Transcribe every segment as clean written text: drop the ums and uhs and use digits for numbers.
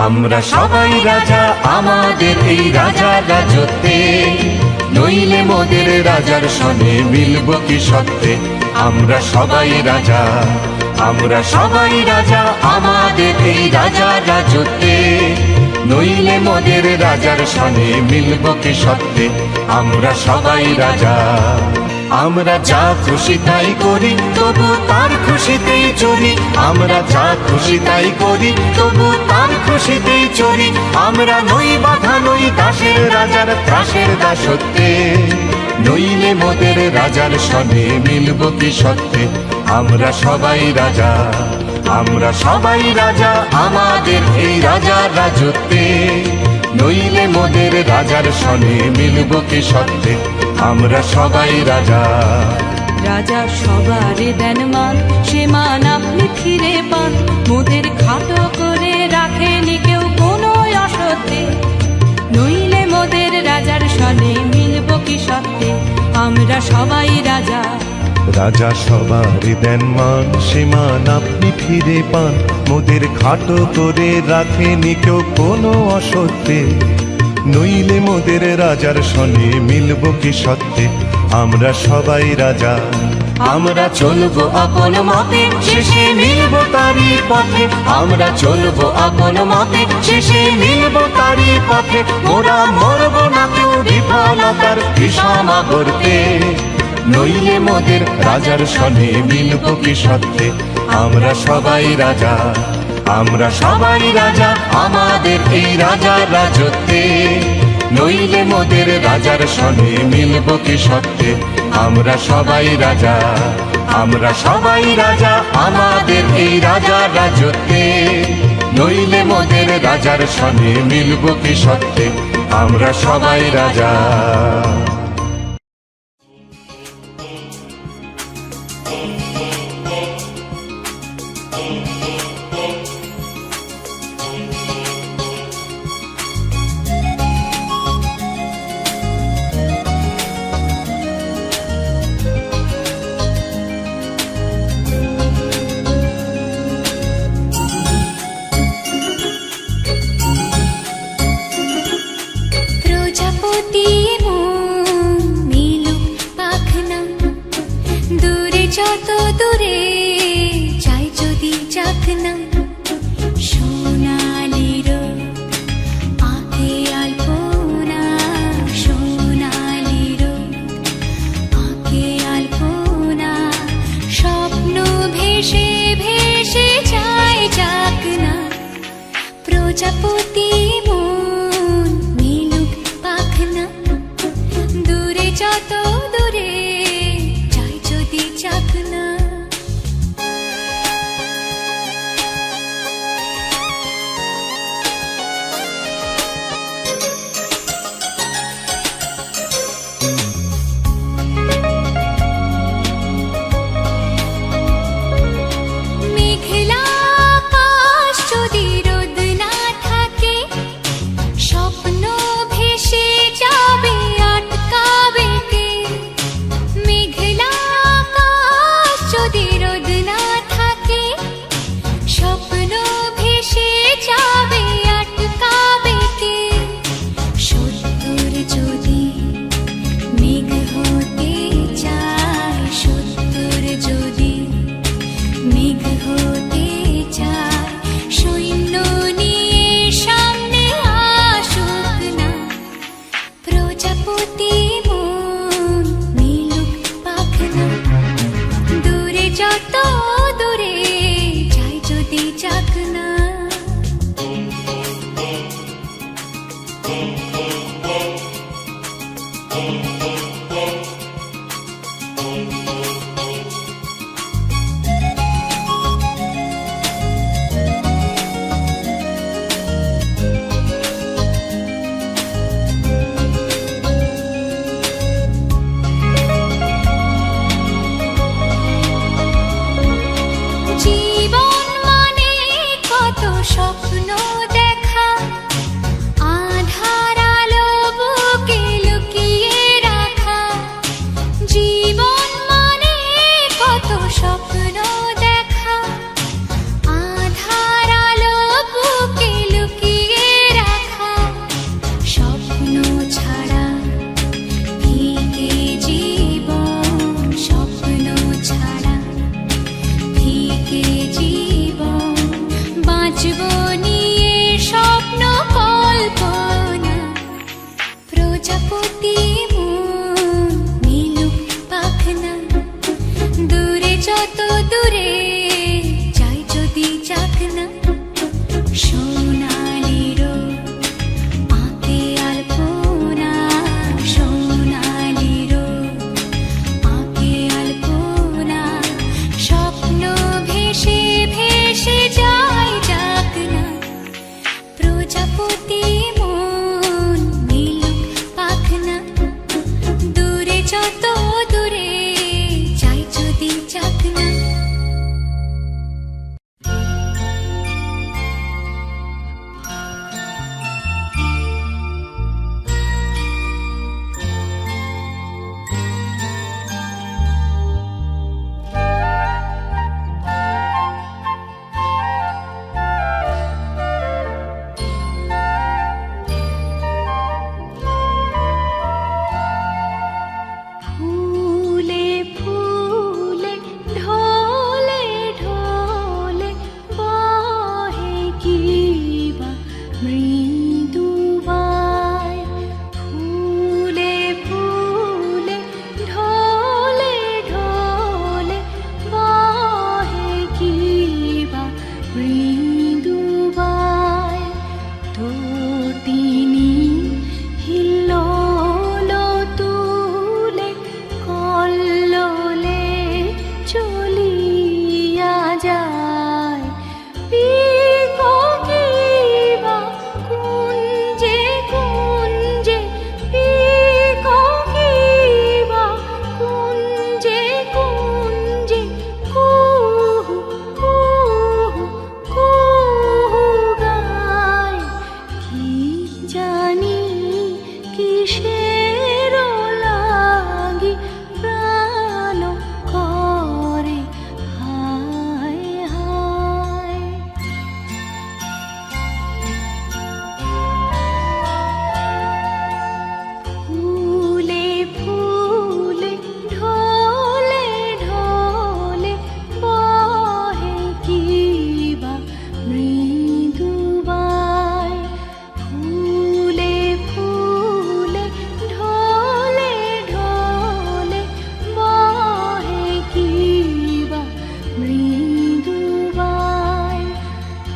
আমরা সবাই রাজা আমাদের এই রাজার রাজত্বে, নইলে মোদের রাজার সনে মিলব কি সত্যে। আমরা সবাই রাজা, আমরা সবাই রাজা আমাদের এই রাজার রাজত্বে, নইলে মোদের রাজার সনে মিলব কি সত্যে। আমরা সবাই রাজা। আমরা যা খুশি তাই করি তবু তার খুশিতেই চলি, আমরা যা খুশি তাই করি তবু তার খুশিতেই চলি। আমরা নই বাধা নই দাসের রাজার ত্রাসের দাসত্বে, নইলে মোদের রাজার সনে মিলব কি সত্যে। আমরা সবাই রাজা, আমরা সবাই রাজা আমাদের এই রাজার রাজত্বে, নইলে মোদের রাজার সনে মিলব কি সত্যে। আমরা সবাই রাজা। রাজা সবারে দেন মান, সে মান আপনি ফিরে পান। মোদের খাটো করে রাখেনি কেউ কোনো অসত্যে, নইলে মোদের রাজার সনে মিলব কি সত্যে। আমরা সবাই রাজা। রাজা সবারই দেন মান, সে মান আপনি ফিরে পান। মোদের খাটো করে রাখেনি কেউ কোনো অসত্যে, নইলে মোদের রাজার সনে মিলব কি সত্যে। আমরা সবাই রাজা। আমরা চলবো আপন মতে, শেষে মিলব তারই পথে। আমরা চলবো আপন মতে, শেষে মিলব তারই পথে। মোরা মরব না কেউ বিফলতার বিষম করতে, নইলে মোদের রাজার সনে মিলব কি সত্যে। আমরা সবাই রাজা, আমরা সবাই রাজা আমাদের এই রাজার রাজত্বে, নইলে মোদের রাজার সনে মিলব কি সত্যে। আমরা সবাই রাজা, আমরা সবাই রাজা আমাদের এই রাজার রাজত্বে, নইলে মোদের রাজার সনে মিলব কি সত্যে। আমরা সবাই রাজা। প্রজাপতি মিলুক পাখনা, দূরে যত দূরে যাই যদি যাক না। সোনালির আঁকে আলপনা, সোনালির আঁকে আলপনা। স্বপ্ন ভেসে ভেসে যায় যাক না। প্রজাপতি যত দূরে যাই যদি যাক না। মেঘলা আকাশ যদি রোদ না থাকে, যত দূরে যাই যদি যাক না, সোনালি রোদ আঁকে আলপনা, সোনালি রোদ আঁকে আলপনা, স্বপ্ন ভেসে ভেসে যায় যাক না, প্রজাপতি মন মিলুক পাখনা, দূরে যত দূরে যাই যদি যাক না। ফুলে ফুলে ঢলে ঢলে বহে কিবা মৃদু বায়, ফুলে ফুলে ঢলে ঢলে বহে কিবা মৃদু বায়, তটিনী হিল্লোল তুলে কল্লোলে চলিয়া যায়, পিককিবা কুঞ্জে কুঞ্জে, পিককিবা কুঞ্জে কুঞ্জে, কুহু কুহু কুহু গায়, কি জানি কিসের লাগি প্রাণ করে হায় হায়। ফুলে ফুলে ঢলে ঢলে বহে কিবা মৃদু বায়, ফুলে ফুলে ঢলে ঢলে বহে কিবা মৃদু বায়,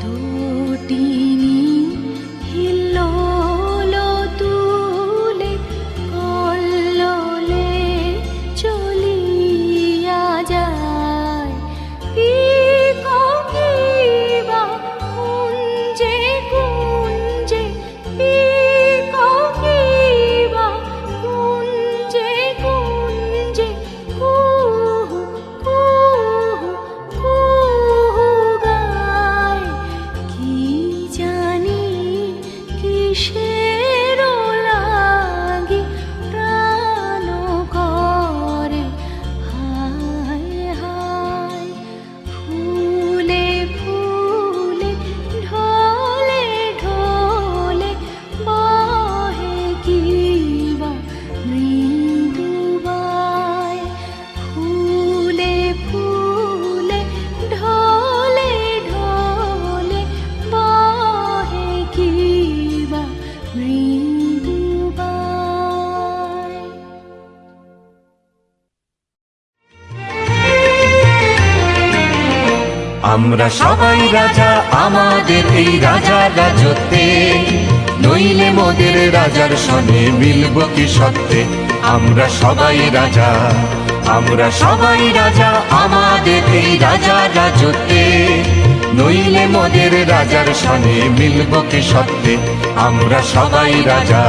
তটিনী হিল্লোল তুলে কল্লোলে চলিয়া যায়, পিককিবা কুঞ্জে কুঞ্জে, পিককিবা কুঞ্জে কুঞ্জে, কুহু কুহু কুহু গায়, কি জানি কিসের লাগি প্রাণ করে হায় হায়। ফুলে ফুলে ঢলে ঢলে বহে কিবা মৃদু বায়, ফুলে ফুলে ঢলে ঢলে বহে কিবা মৃদু বায়। আমরা সবাই রাজা আমাদের এই রাজার রাজত্বে, নইলে মোদের রাজার সনে মিলব কি সত্যে। আমরা সবাই রাজা, আমরা সবাই রাজা আমাদের এই রাজার রাজত্বে, নইলে মোদের রাজার সনে মিলব কি সত্যে। আমরা সবাই রাজা,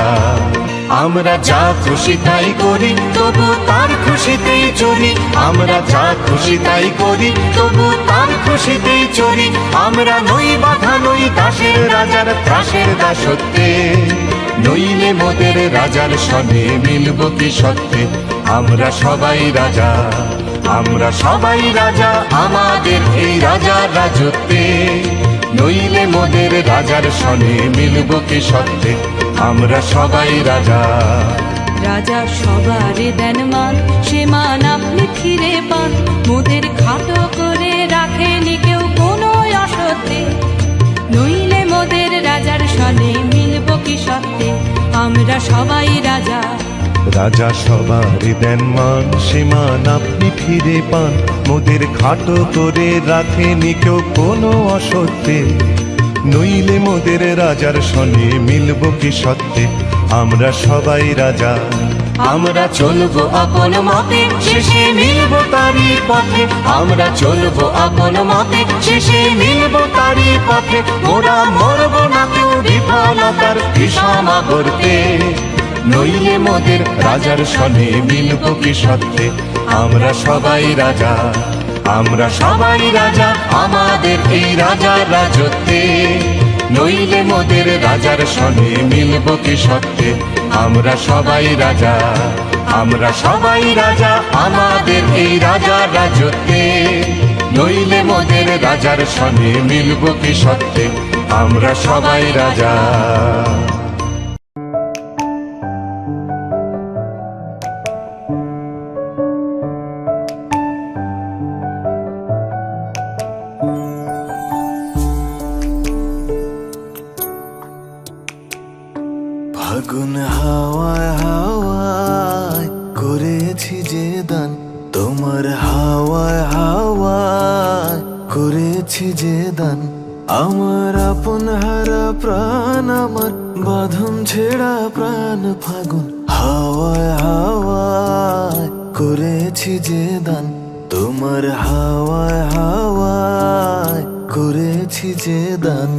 আমরা যা খুশি তাই করি তবু তার খুশিতেই চলি, আমরা যা খুশি তাই করি তবু তার খুশিতেই চলি। আমরা নই বাধা নই দাসের রাজার ত্রাসের দাসত্বে, নইলে মোদের রাজার সনে মিলব কি সত্যে। আমরা সবাই রাজা, আমরা সবাই রাজা আমাদের এই রাজার রাজত্বে, নইলে মোদের রাজার সনে মিলব কি সত্যে। আমরা সবাই রাজা। রাজা সবারে দেন মান, সে মান আপনি ফিরে পান, মোদের খাটো করে রাখেনি কেউ কোনো অসত্যে। নইলে মোদের রাজার সনে মিলব কি সত্যে। আমরা সবাই রাজা। রাজা সবারই দেন মান, সে মান আপনি আপনি ফিরে পান, মোদের খাটো করে রাখেনি কেউ কোনো অসত্যে। নইলে মোদের রাজার সনে মিলব কি সত্যে, আমরা সবাই রাজা। আমরা চলবো আপন মতে, শেষে মিলবো তারই পথে। আমরা চলবো আপন মতে, শেষে মিলবো তারই পথে। মোরা মরব না কেউ বিফলতার বিষমা করতে, নইলে মোদের রাজার সনে মিলব কি সত্যে, আমরা সবাই রাজা। আমরা সবাই রাজা আমাদের এই রাজার রাজত্বে, নইলে মোদের রাজার সনে মিলব কি সত্যে, আমরা সবাই রাজা। আমরা সবাই রাজা আমাদের এই রাজার রাজত্বে, নইলে মোদের রাজার সনে মিলব কি সত্যে, আমরা সবাই রাজা। ফাগুন হাওয়ায় হাওয়ায় করেছি যে দান, তোমার হাওয়ায় হাওয়ায় করেছি যে দান। আমার আপন হারা প্রাণ, আমার বাঁধন ছেঁড়া প্রাণ ফাগুন হাওয়ায় হাওয়ায় করেছি যে দান, তোমার হাওয়ায় হাওয়ায় করেছি যে দান।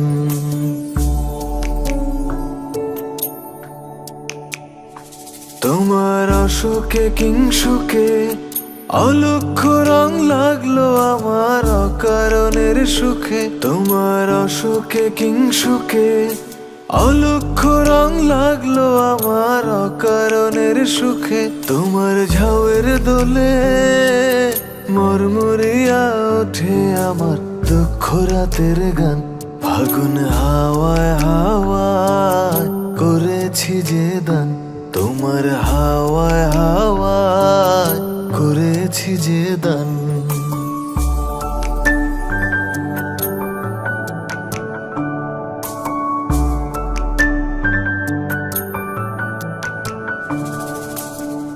তোমার অশোকে কিংসুকে অলক্ষ্য রং লাগলো আমার অকারণের সুখে, তোমার অশোকে কিংসুকে অলক্ষ্য রং লাগলো আমার অকারণের সুখে। তোমার ঝাউয়ের দোলে মরমরিয়া ওঠে আমার দুঃখ রাতের গান, ফাগুন হাওয়ায় হাওয়ায় করেছি যে দান, তোমার হাওয়ায় হাওয়ায় করেছি যে দান।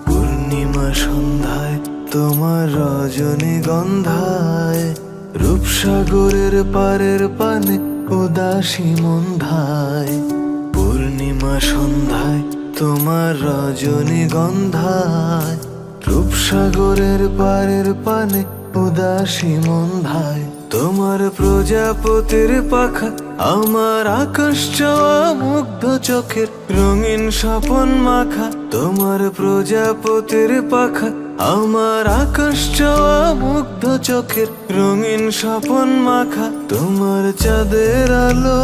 পূর্ণিমা সন্ধ্যায় তোমার রজনীগন্ধায়, রূপসাগরের পারের পানে উদাসী মন্ধায়। পূর্ণিমা সন্ধ্যায় তোমার রজনীগন্ধায়, রূপসাগরের পারের পানে উদাসী মন্ধায়। তোমার প্রজাপতির পাখা আমার আকাশ চাওয়া মুগ্ধ চোখের রঙিন স্বপন মাখা, তোমার প্রজাপতির পাখা আমার আকাশ চাওয়া মুগ্ধ চোখের রঙিন স্বপন মাখা। তোমার চাঁদের আলো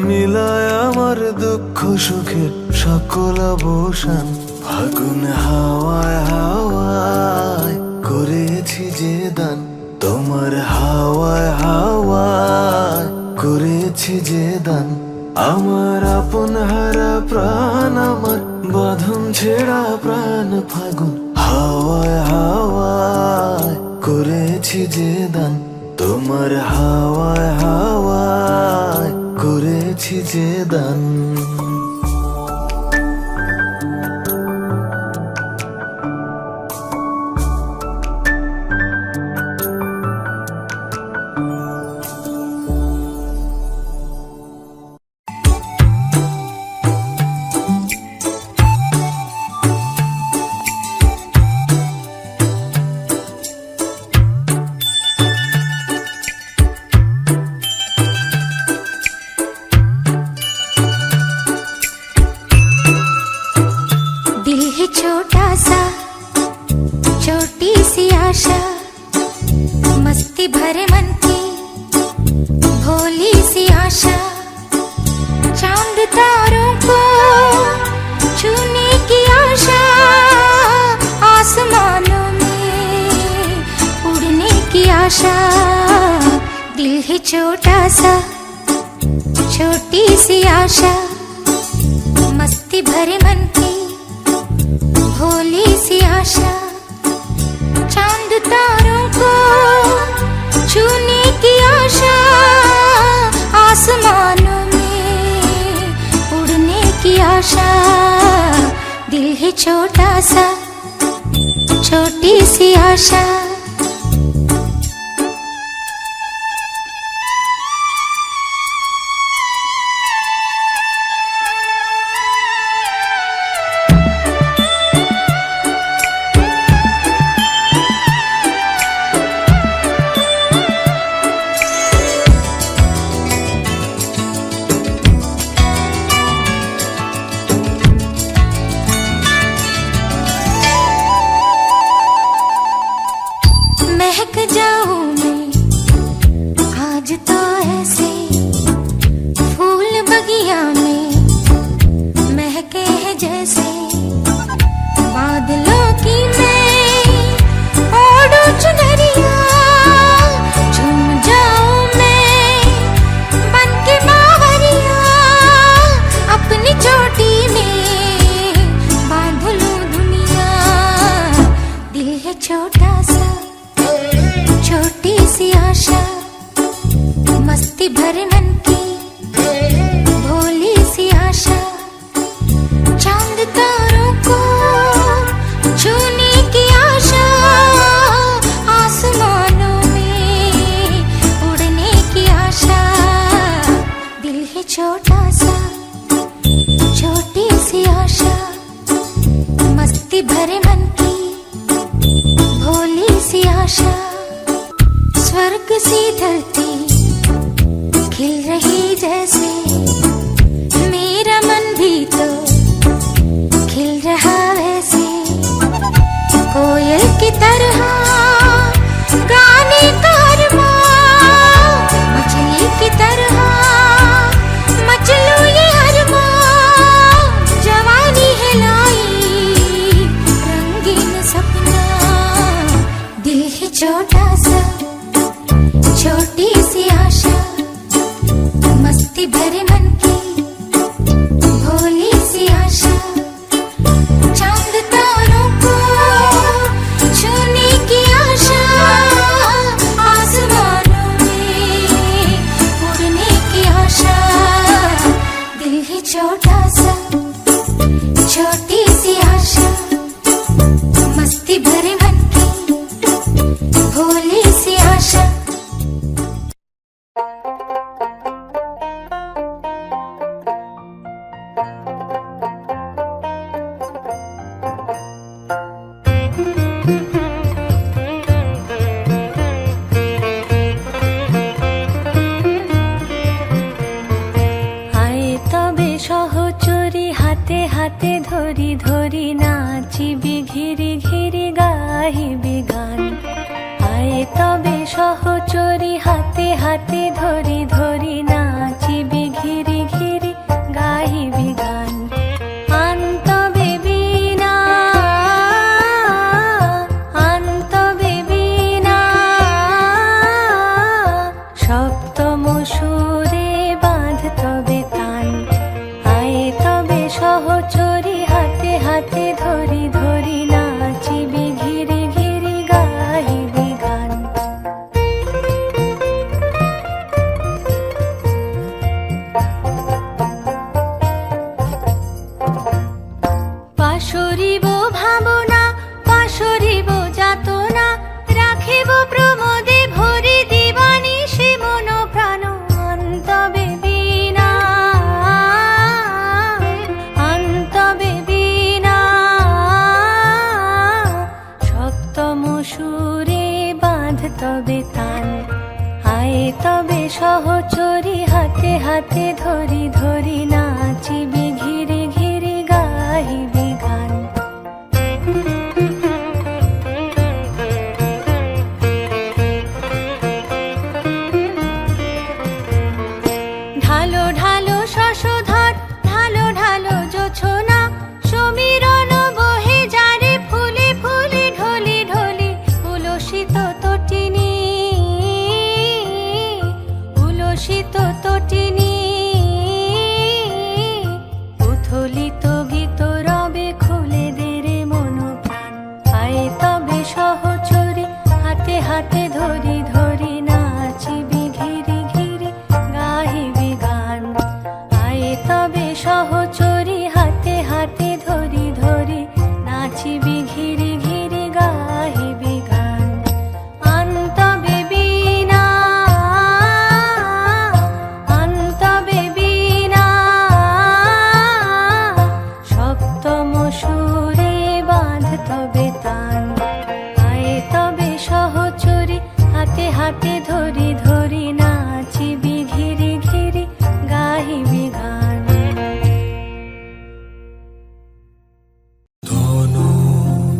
মিলায় আমার দুঃখ সুখের সকল অবসান, ফাগুন হাওয়ায় হাওয়ায় করেছি যে দান, তোমার হাওয়ায় হাওয়ায় করেছি যে দান। আমার আপন হারা প্রাণ, আমার বাঁধন ছেঁড়া প্রাণ ফাগুন হাওয়ায় হাওয়ায় করেছি যে দান, তোমার হাওয়ায় হাওয়ায় করেছি যে দান। छोटा सा छोटी सी आशा, मस्ती भरे मन की भोली सी आशा, चांद तारों को छूने की आशा, आसमानों में उड़ने की आशा। दिल है छोटा सा छोटी सी आशा, मस्ती भरे मन की भोली सी आशा, चांद तारों को छूने की आशा, आसमानों में उड़ने की आशा। दिल है छोटा सा छोटी सी आशा। महक जाऊं मैं आज तो ऐसे, फूल बगिया में महके हैं जैसे। बादलों की मैं ओढ़ूं चुनरिया, झूम जाऊं मैं बनके बावरिया। अपनी चोटी में बांध लूं दुनिया, दिल है छोटा सा, छोटी सी आशा। मस्ती भरे मन की भोली सी आशा। चांद तारों को छूने की आशा, आसमानों में उड़ने की आशा। दिल है छोटा सा, छोटी सी आशा। मस्ती भरे मन की भोली सी आशा। स्वर्ग सी धरती खिल रही जैसे, मेरा मन भी तो खिल रहा वैसे। कोयल की तरह गाने का अरमां, मछली की तरह मचलूं ये अरमां। जवानी है लाई रंगीन सपना, दिल है छोटा सा, छोटी सी आशा। मस्ती भरे मन की भोली सी आशा। चांद तारों को छूने की आशा, आसमानों में उड़ने की आशा। दिल है छोटा सा, छोटी सी आशा। मस्ती भरे मन की भोली सी आशा। হাতে ধরি ধরি নাচিবি ঘিরি ঘিরি গাহিবি গান। আয়ে তবে সহচরি হাতে হাতে ধরি ধরি নাচিবি ঘিরি ঘিরি গাহিবি গান। আন্তবে বিনা আন্তবে বিনা সপ্তম সুরে বাঁধ তবে তান। আয়ে তবে সহচরি হাতে হাতে ধরি ধরি নাচিবি ঘিরি ঘিরি গাহিবি গান। পাশরিব ভাবনা পাশরিব যাতনা, রাখিব প্রমোদে ভরি দিবানি সে মন প্রাণ। অন্তবে বিনা অন্তবে বিনা সপ্তম সুরে বাঁধ তবে তান। আয়ে তবে সহচরি হাতে হাতে ধরি ধরি নাচিবি ঘিরি ঘিরি গাহিবি গান। ঢালো ঢালো শশধর ঢালো ঢালো জোছনা, সমীরণ বহে যারে ফুলে ফুলে ঢলি ঢলি। উলসিত তটিনী উলসিত তটিনী হাতে হাতে ধরি ধরি নাচিবি ঘিরি ঘিরি গাহিবি গান। ধনু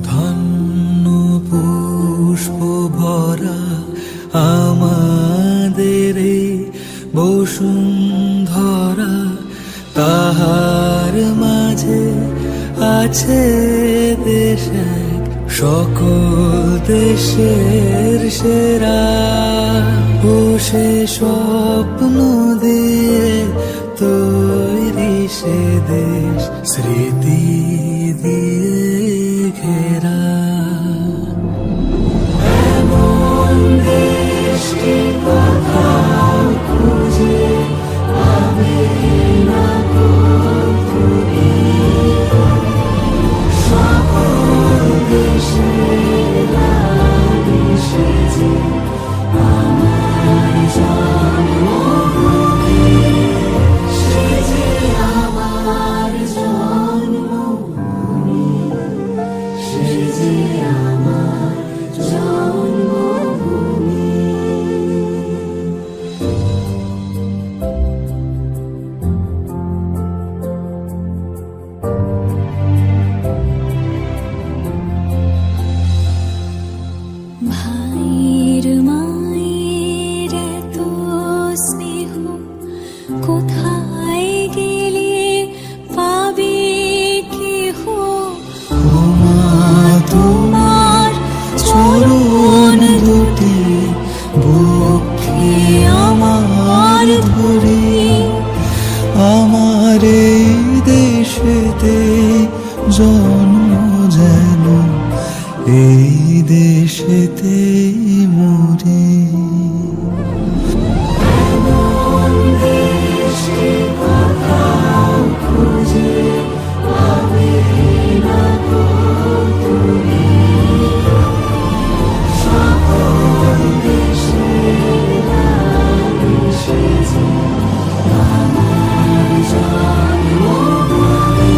ধন্য পুষ্প ভরা আমাদের এই বসুন্ধরা, তাহার মাঝে আছে দেশ এক, সকল দেশের সেরা। ও সে স্বপ্ন দিয়ে তৈরি সে দেশ, স্মৃতি দিয়ে ঘেরা। এমন দেশটি কোথাও খুঁজে পাবে না গো তুমি, সকল দেশের রানী সেজে আমার জন্মভূমি, সেজে আমার জন্মভূমি, সেজে আমার জন্মভূমি। ভাইয়ের মায়ের এত স্নেহ কোথায় গেলে পাবে কেহ? ওমা তোমার চরণ দুটি বক্ষে আমার ধরে, আমার এই দেশেতে জন্ম যেন এই দেশেতে মরে। এমন দেশটি কোথাও খুঁজে পাবে না গো তুমি, সকল দেশের রানী সেজে আমার জন্মভূমি,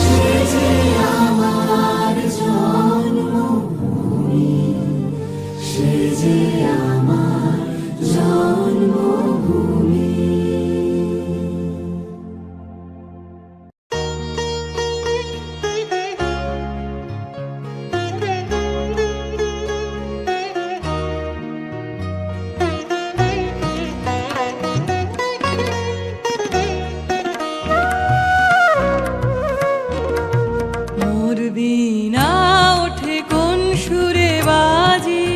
সেজে আমার জন্মভূমি, সেজে আমার জন্মভূমি। মোর বীণা ওঠে কোন সুরে বাজি,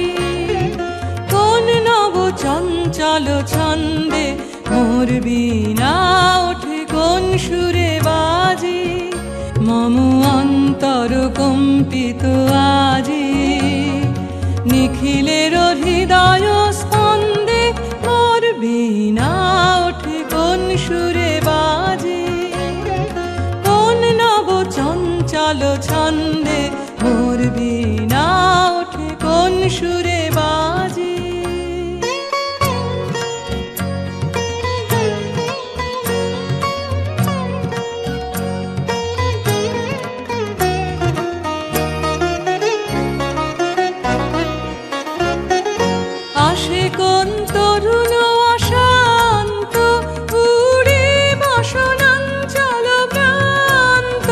কোন নব চঞ্চল ছন্দে। মোর বীণা ওঠে কোন সুরে বাজি, মম অন্তর কম্পিত আজি। নিখিলের হৃদয় স্পন্দে মোর বীণা ওঠে কোন সুরে বাজি, কোন নব চঞ্চল ছন্দে। মোর বীণা ওঠে কোন সুরে বাজি। আসে কোন তরুণ অশান্ত, উড়ে বসনাঞ্চল প্রান্ত।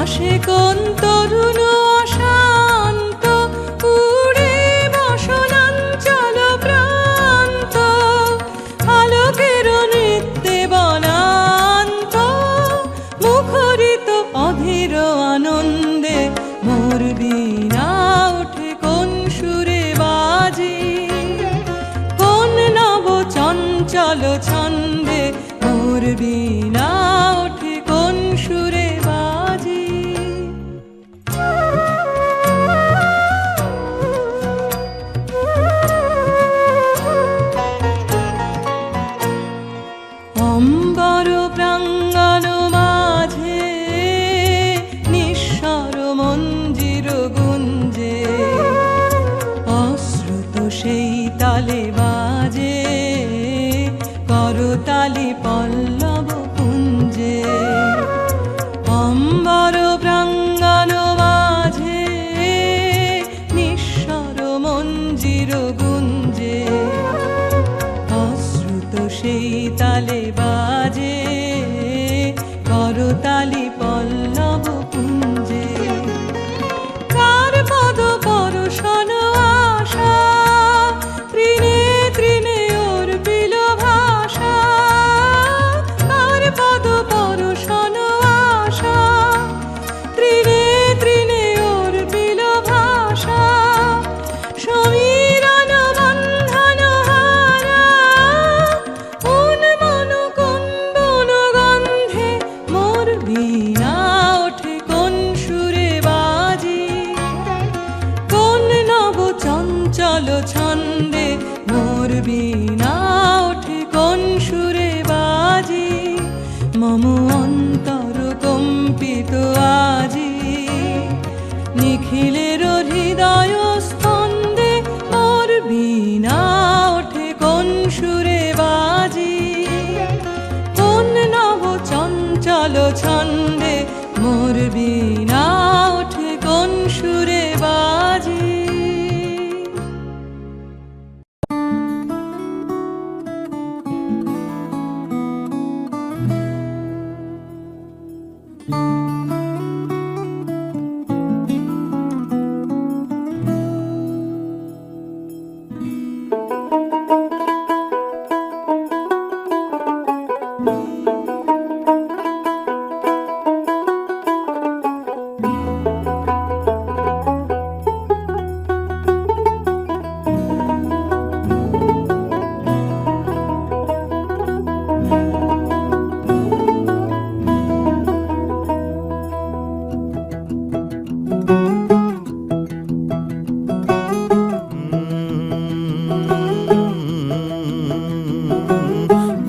আসে কোন তরুণ অশান্ত, উড়ে বসনাঞ্চল প্রান্ত। আলোকের নৃত্যে বনান্ত, মুখরিত অধীর আনন্দে। মোর বীণা ওঠে কোন সুরে বাজি, কোন নব চঞ্চল ছন্দে। মোর বীণা ওঠে কোন সুরে বাজি। অম্বর প্রাঙ্গণ মাঝে নিঃস্বর মঞ্জির গুঞ্জে, অশ্রুত সেই তালে বাজে করতালি পল্লব কুঞ্জে। অম্বর প্রাঙ্গণ মাঝে নিঃস্বর মঞ্জির গুঞ্জে, অশ্রুত সেই তালে বাজে করতালি পল্লব কুঞ্জে। কার পদ পরশন আশা, তৃণে তৃণে ওর বিল ভাষা। কার পদ পরশন আশা, তৃণে তৃণে ওর বিল ভাষা। সমীরণ বন্ধন হারা, উন্মন কুণ্ডল গন্ধে মোর বীণা ওঠে কোন সুরে বাজি। কোন নব চঞ্চল ছন্দে মোর বীণা ওঠে কোন সুরে বাজি। মম অন্তর কম্পিত আজি, নিখিলের হৃদয় স্পন্দে মোর বীণা ওঠে কোন সুরে বাজি। কোন নব চঞ্চল ছন্দে মোর বীণা ওঠে কোন সুরে বাজি।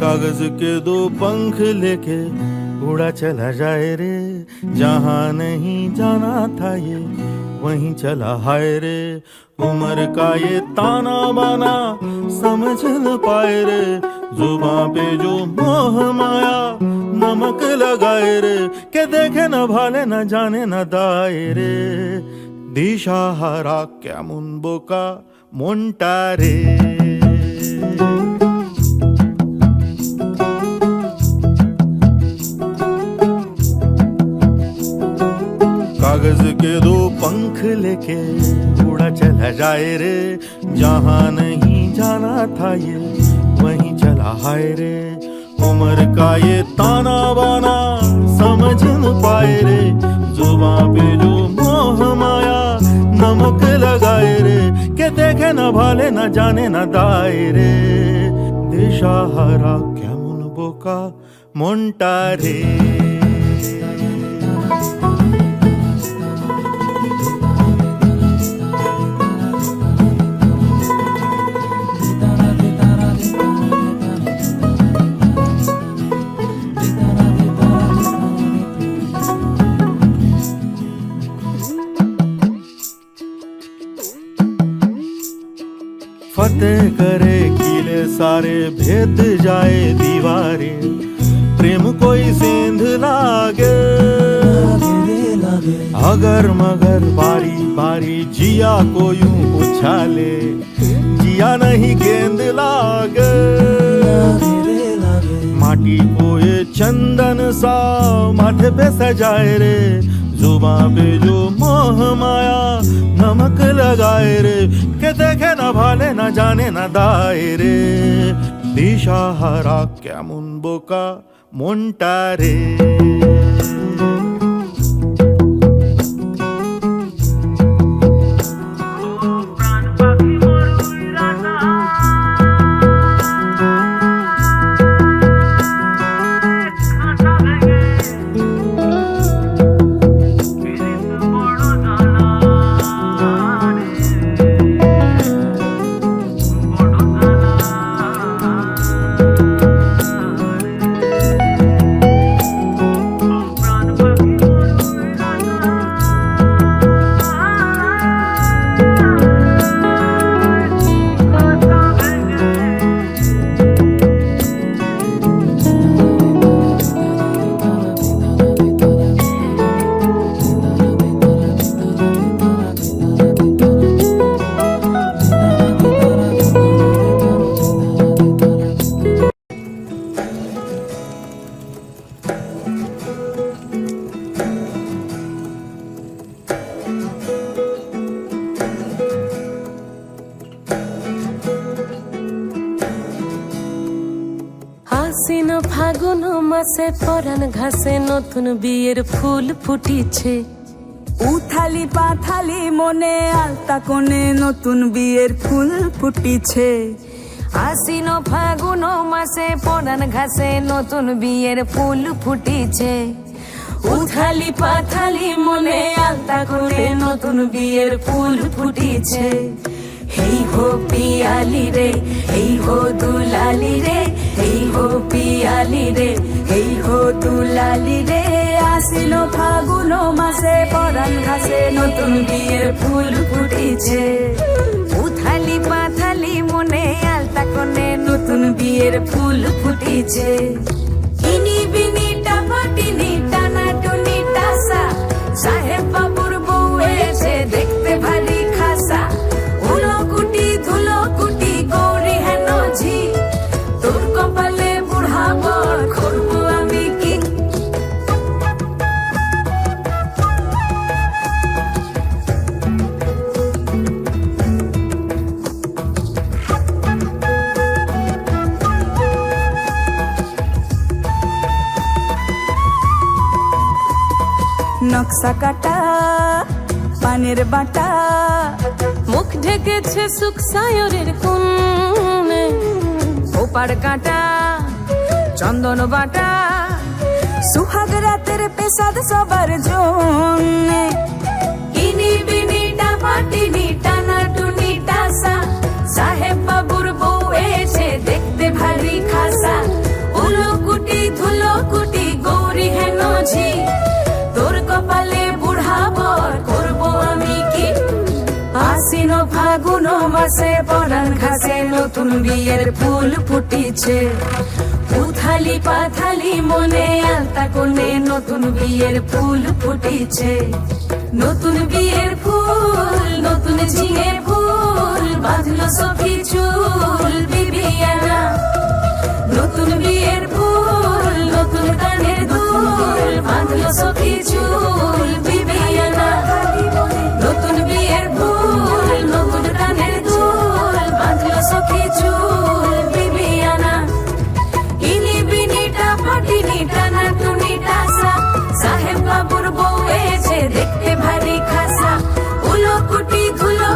कागज के दो पंख लेके उड़ा चला जाए रे, जहाँ नहीं जाना था ये वहीं चला हाय रे। उम्र का ये ताना बाना समझ न पाए रे, जुबां पे जो मोह माया नमक लगाए रे। के देखे न भाले न जाने न दाए रे, दिशाहारा केमन बोका মনটা রে। कागज के दो पंख लेके उड़ा चला जाए रे, जहाँ नहीं जाना था ये वहीं चला हाय रे। उम्र का ये ताना बाना समझ न पाए रे, जुबां पे जो मोह माया नमक लगाए रे। के देखे न भाले न जाने न दाए रे, दिशाहारा केमन बोका মনটা রে। फतेह करे किले सारे, भेद जाए दीवारें। प्रेम कोई सेंध लागे, अगर मगर बारी बारी जिया को यूं उछाले। जिया नहीं गेंद लागे, माटी को ये चंदन सा माथे पे सजाए रे। जुबां पे जो मोह माया नमक लगाए रे। के देखे न भाले न जाने न दाए रे, দিশাহারা কেমন বোকা মনটা রে। ফাগুন মাসে পরাণ ঘাসে নতুন বিয়ের ফুল ফুটিছে। উথালি পাথালি মনে আলতা কোণে নতুন বিয়ের ফুল ফুটিছে। আশ্বিন ফাগুন মাসে পরাণ ঘাসে নতুন বিয়ের ফুল ফুটিছে। উথালি পাথালি মনে আলতা কোণে নতুন বিয়ের ফুল ফুটিছে। হেই হো পিয়ালি রে, হেই হো দুলালি রে, হেই হো পিয়ালি রে, হেই হো দুলালি রে। আসিল ফাগুন মাসে পরাণ ঘাসে নতুন বিয়ের ফুল ফুটিছে। উথালি পাথালি মনে আলতা কোণে নতুন বিয়ের ফুল ফুটিছে। ইনি বিনি টাপাটিনি টানা টুনি টাসা, সাহেব বাবুর বউ এসে দেখতে ভারী খাসা। উলো কুটি ধুলো কুটি গৌরী হেন ঝি, তোর কপালে বুড়া বর করবো আমি কি। নকশা কাটা পানের বাটা, মুখ ঢেকেছে সুখ সায়রের কোণে। ওপার কাটা চন্দন বাটা, সুহাগ রাতের পেশাদ সবার জন্যে। ইনি বিনি টাপাটিনি টানা টুনি টাসা, সাহেব বাবুর বউ এসে দেখতে ভারী খাসা। উলো কুটি ধুলো কুটি গৌরী হেন ঝি, তোর কপালে বুড়া বর করবো আমি কি। আশ্বিন ফাগুন মাসে পরাণ ঘাসে নতুন বিয়ের ফুল ফুটিছে। উথালি পাথালি মনে আলতা কোণে নতুন বিয়ের ফুল ফুটিছে। নতুন বিয়ের ফুল নতুন ঝিঙে ফুল, বাঁধলো সখী চুল বিবিয়ানা। নতুন বিয়ের ফুল নতুন কানের দুল, বাঁধলো সখী চুল বিবিয়ানা। নতুন বিয়ের ফুল নতুন কানের দুল, বাঁধলো সখী চুল বিবিয়ানা। ইনি বিনি টাপাটিনি টানা টুনি টাসা, সাহেব বাবুর বউ এসে দেখতে ভারী খাসা। উলো কুটি ধুলো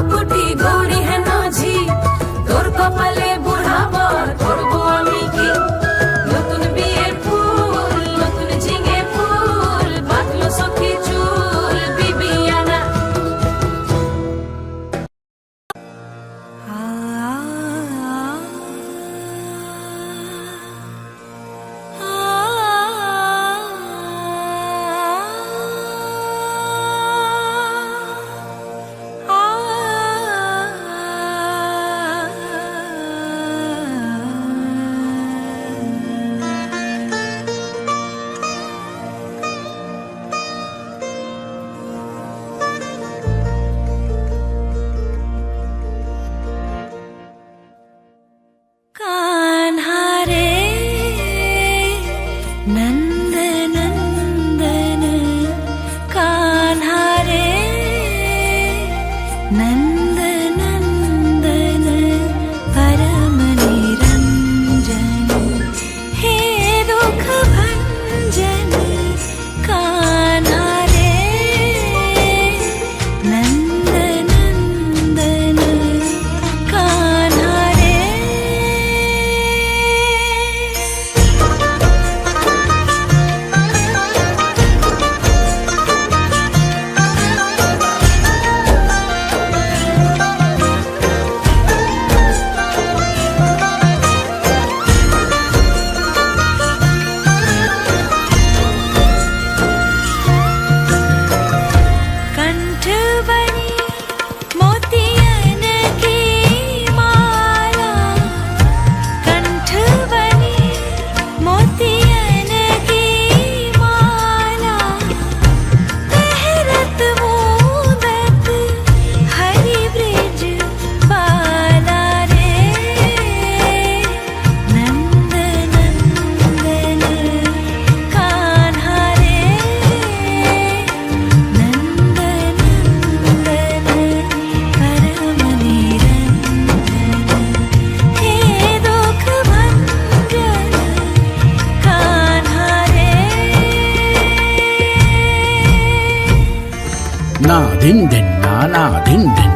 ना धिन धिन ना धिन धिन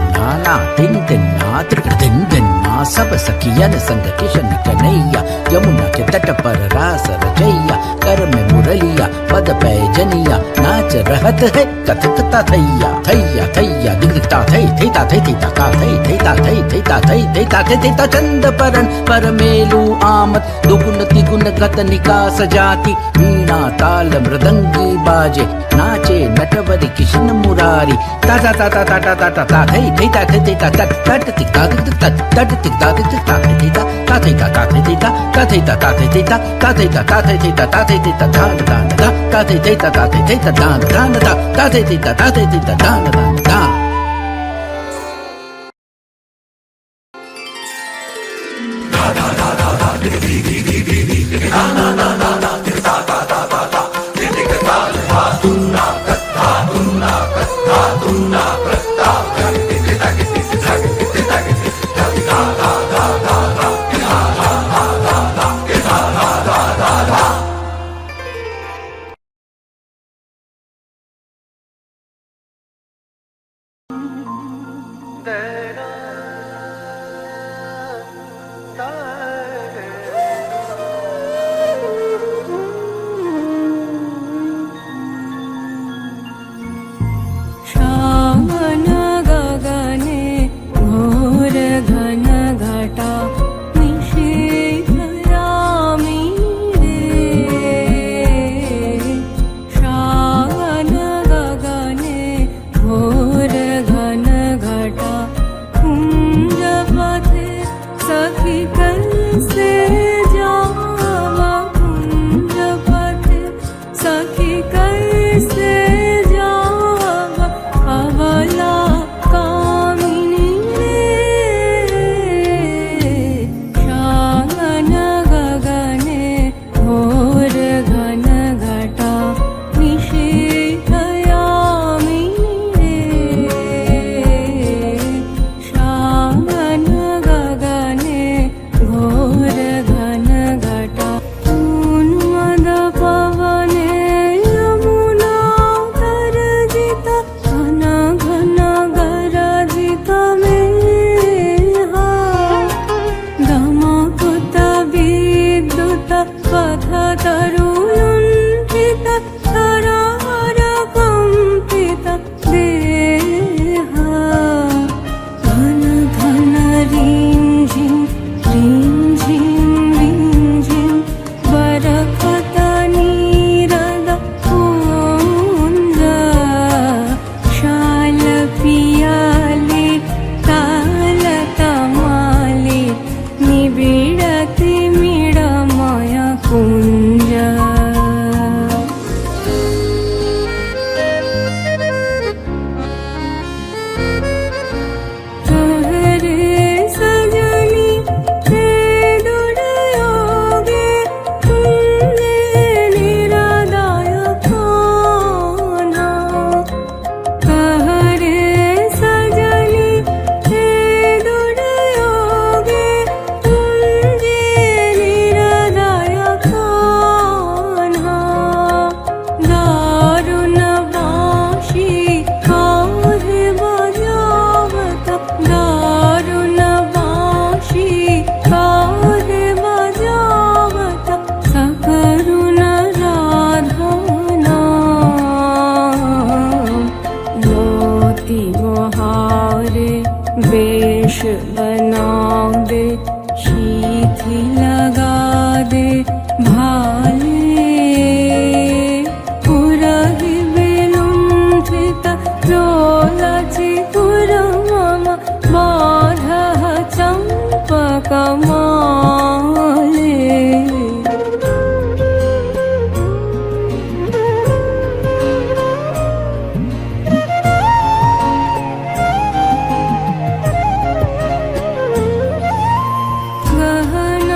ना धिन धिन ना त्रिकट धिन धिन ना सब सखियन संग किशन कन्हैया यमुना के तट पर रास रचैया कर में मुरलिया पद पैजनिया नाच रहत है कथकता थैया थैया थैया दिखता थै थैता थै थैता का थै थैता थै थैता थै थैता थै थैता चंद परन पर मेलू आमद दुगुन तिगुन गत निकास जाति वीणा ताल मृदंगी बाजे नाचे नटवरी किशन मुरारी ताता ताता ताता ताता ता थै थैता थै थैता तट तट तिक्ता तट तट तिक्ता तिक्ता थैता ता थैता ता थैता ता थैता ता थैता ता थैता ता थैता ता थैता धान धान धा ता थैता ता थैता धान धान धा ता थैता ता थैता धान धान धा श्रावण गगने घोर घन घटा निशीथयामि रे श्रावण गगने घोर घन घटा कुंजपथे सखी कैसे जावा कुंजपथे सखी कैसे जावा अबला कामिनी श्रावण गगने घोर घन घटा निशीथयामि श्रावण गगने घोर घन घटा उन्मद पवने यमुना गर्जिता घन घन गरजित मेहा दमकुत विद्युत पथ तरुलुण्ठित तरहर कम्पित देहा घन घन रिंझिं रिंझिं बरखत नीरद पुंज शाल पियाली ताल तमाली निबिड़ति मिडमय कुंज हरे सजनी ते दुर्योगे तुमने निरादाय खाना हरे सजनी ते दुर्योगे तुमने निरादाय खाना दारुण बांशी काहे बजावत दारुण बांशी काहे बजावत सकरुण राधा नाम मोती मोहारे वेश बना दे शीथी लगा दे भाले पुरहि विलुण्ठित रोलचि पुरमम बाधः चम्पकमाले गहन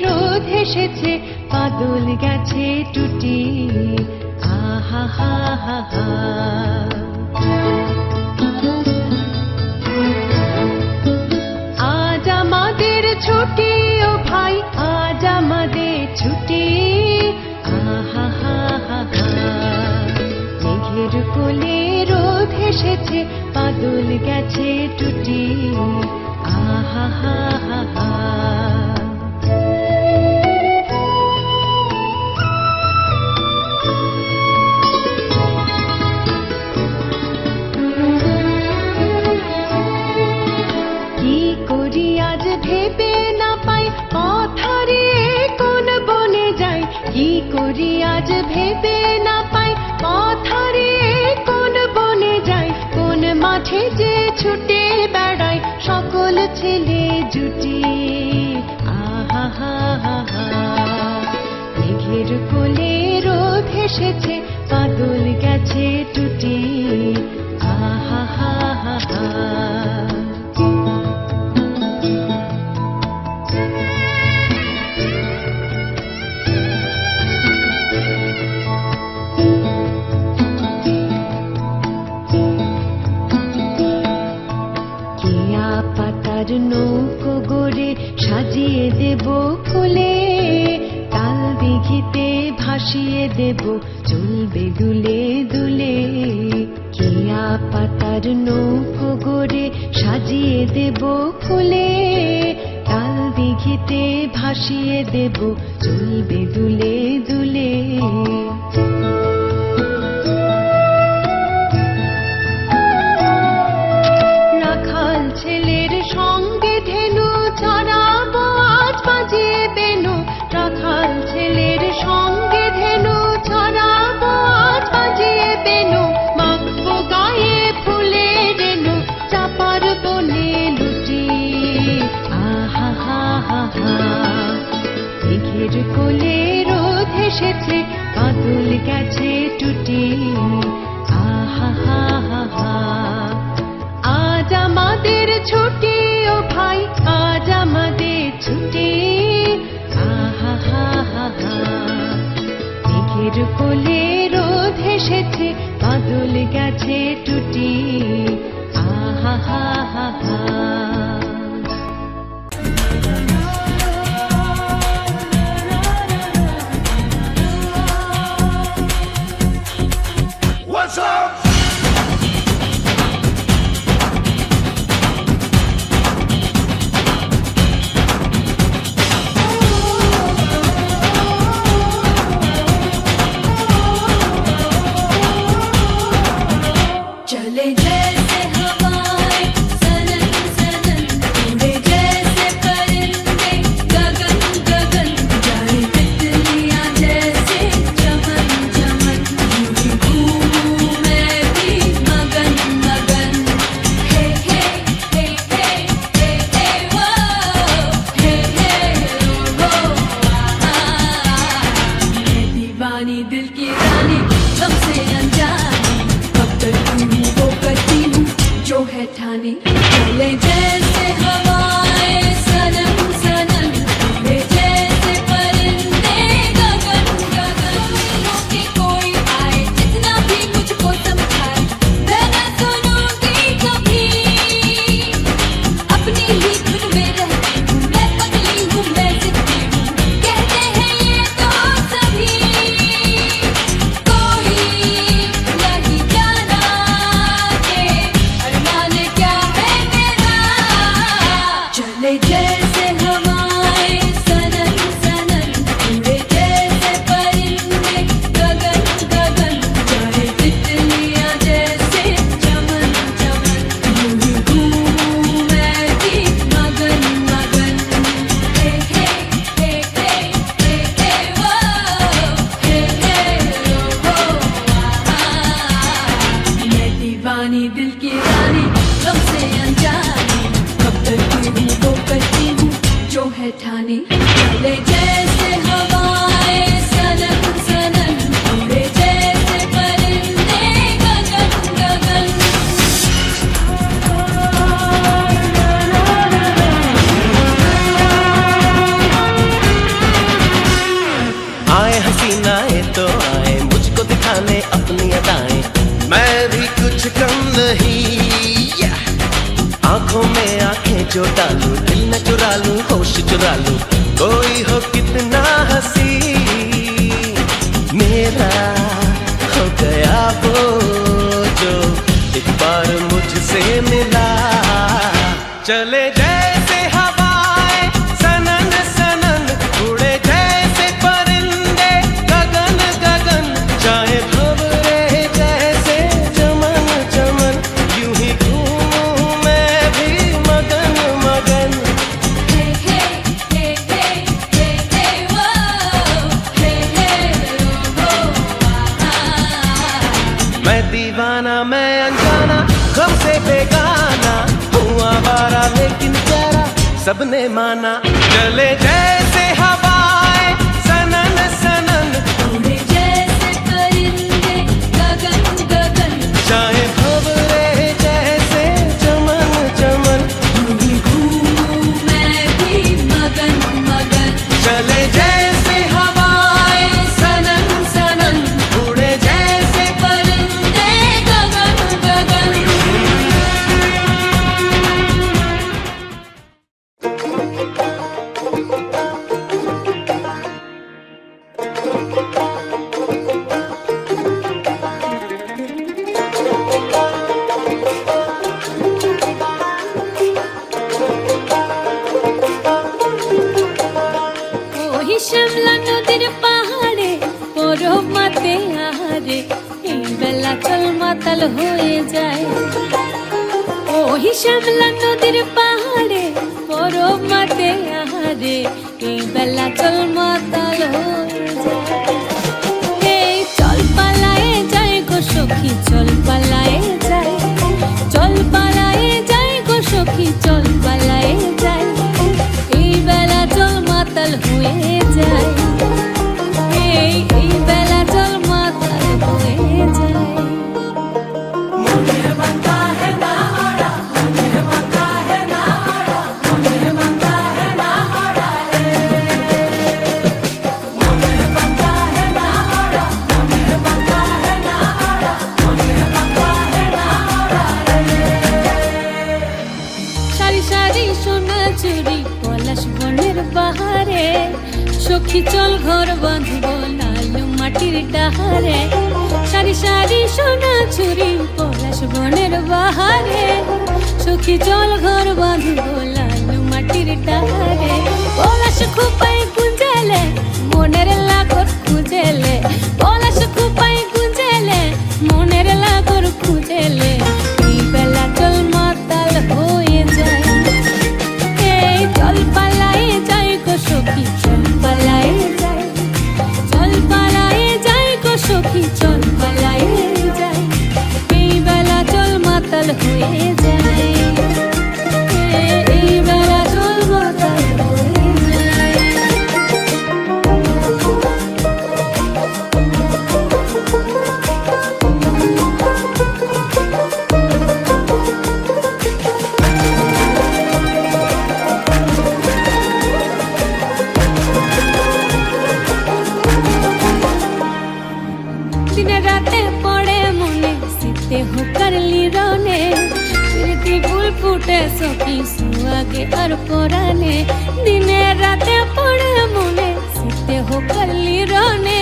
রোদ হেসেছে বাদল গেছে টুটি আহা হা হা হা আজ আমাদের ছুটি ও ভাই আজ আমাদের ছুটি আহা হা হা হা মেঘের কোলে রোদ হেসেছে বাদল গেছে টুটি আহা হা হা হা কি করি আজ ভেবে না পাই পথ হারিয়ে কোন বনে যাই কি করি আজ ভেবে না পাই পথ হারিয়ে কোন বনে যাই কোন মাঠে যে ছুটে বেড়াই সকল ছেলে জুটি আহা হা হা হা মেঘের কোলে রোদ হেসেছে বাদল গেছে টুটি আহা হা হা হা কেয়া পাতার নৌকো গড়ে সাজিয়ে দেব ফুলে তাল দিঘিতে ভাসিয়ে দেব চলবে দুলে দুলে কেয়া পাতার নৌকো গড়ে সাজিয়ে দেব ফুলে তাল দিঘিতে ভাসিয়ে দেব চলবে দুলে দুলে রাখাল ছেলের সঙ্গে ধেনু চড়াবো আজ বাজিয়ে বেনু রাখাল ছেলের সঙ্গে ধেনু চড়াবো আজ বাজিয়ে বেনু মাখবো গায়ে ফুলে রেনু চাপার বনে লুটি আহা হা হা হা মেঘের কোলে রোদ হেসেছে বাদল গেছে টুটি আহা হা হা হা আজ আমাদের ছুটি ও ভাই আজ আমাদের ছুটি আহা হা হা হা মেঘের কোলে রোদ হেসেছে বাদল গেছে টুটি আহা হা হা হা चले जैसे हवाएं सनन सनन उड़े जैसे परिंदे गगन गगन जाए तितलियां जैसे चमन चमन यूं घूमूं मैं भी मगन मगन हे हे हे हे हे हे वो हे हे वो मैं दीवानी दिल की रानी तुमसे अनजानी अब तक तुम वो करती हूँ जो है ठानी चले जैसे हवाएं सनन सनन उड़े जैसे परिंदे गगन गगन कि कोई आए जितना भी मुझको समझाए मैं न सुनूंगी कभी अपनी ही धुन में रहती हूँ मैं पगली हूँ मैं जिद्दी हूँ कहते हैं ये तो सभी कोई नहीं जाना के अरमान क्या है मेरा चले जैसे हवाएं सनन सनन उड़े जैसे परिंदे गगन गगन जाए तितलियां जैसे चमन चमन यूं घूमूं मैं भी मगन मगन हे हे हे हे हे हे वो हे हे वो मैं दीवानी दिल की रानी तुमसे अनजानी कब तक हूँ वो करती हूँ जो है ठानी चले जैसे हवाएं सनन सनन उड़े जैसे परिंदे गगन गगन जो डालूं दिल न चुरा लूं होश चुरा लूं कोई हो कितना हंसी मेरा हो गया वो जो एक बार मुझसे मिला चले जैसे हवाएं सनन सनन उड़े जैसे परिंदे गगन गगन चाहे भंवरे जैसे चमन चमन यूं ही घूमूं मैं भी मगन मगन Hey hey hey hey hey hey whoa hey hey oh मैं दीवाना मैं अनजाना गम से बेगाना हूँ आवारा लेकिन प्यारा सबने माना चले जैसे हवाएं सनन सनन उड़े जैसे परिंदे गगन गगन चाहे भंवरे जैसे चमन चमन यूं ही घूमूं मैं भी मगन मगन चले जैसे हवाएं सनन सनन उड़े जैसे परिंदे गगन गगन ওহি শ্যামলা নদীর পাহাড়ে পরব মাতে আহারে এই বেলা চল মাতাল হয়ে যায় ওহি শ্যামলা নদীর পাহাড়ে পরব মাতে আহারে এই বেলা চল মাতাল হয়ে যায় এই চল পালায়ে যায় গো সখী চল পালায়ে যায় চল পালায়ে যায় গো সখী চল পালায়ে যায় এই বেলা চল মাতাল হয়ে যায় এই বেলা চল মাতাল হয়ে যায় সারি সারি সোনা চুরি পলাশ বনের বাহারে সখী চল ঘর বাঁধব লাল মাটির ডাহারে সারি সারি সোনা চুরি পলাশ বনের বাহারে সখী চল ঘর বাঁধব লাল মাটির ডাহারে পলাশ খুপাই গুঞ্জেলে মনের লাগর খুঁজেলে পলাশ খুপাই গুঞ্জেলে মনের লাগর খুঁজেলে এই বেলা চল মাতাল হয়ে যায় এই চল পালায়ে যাই গো সখী চল পালায়ে যাই চল পালায়ে যাই গো সখী চল পালায়ে যাই এই বেলা চল মাতাল হয়ে যায় এই বেলা চল মাতাল হয়ে যায় দিনে রাতে পড়ে মনে শীতে হোকার লিরনে প্রীতি ফুল ফুটে সখী সুয়াগে আর পরানে দিনে রাতে পড়ে মনে শীতে হোকার লিরনে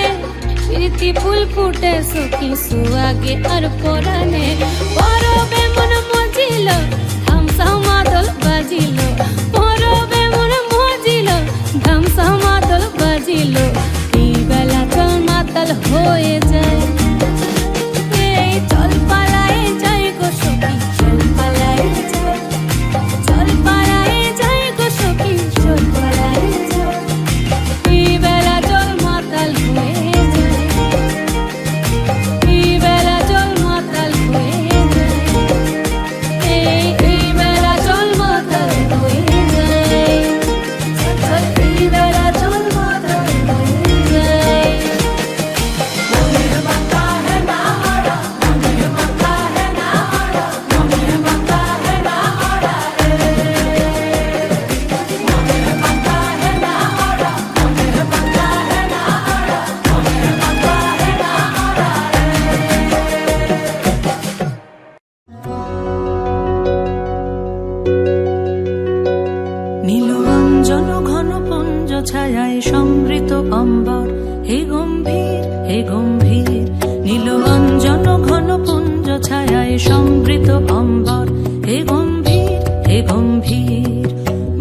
প্রীতি ফুল ফুটে সখী সুয়াগে আর পরানে পরবে মন মজিল ধামসা মাদল বাজিল পরবে মন মজিল ধামসা মাদল বাজিল এই বেলা চল মাতাল হয়ে যায় এই চল পালায়ে যাই গো সখী চল পালায়ে যাই চল পালায়ে যাই গো সখী চল পালায়ে যাই এই বেলা চল মাতাল হয়ে যায় এই বেলা চল মাতাল হয়ে যায় এই বেলা চল মাতাল হয়ে যায় চল এই বেলা চল মাতাল হয়ে যায় সমৃত অম্বর, হে গম্ভীর হে গম্ভীর।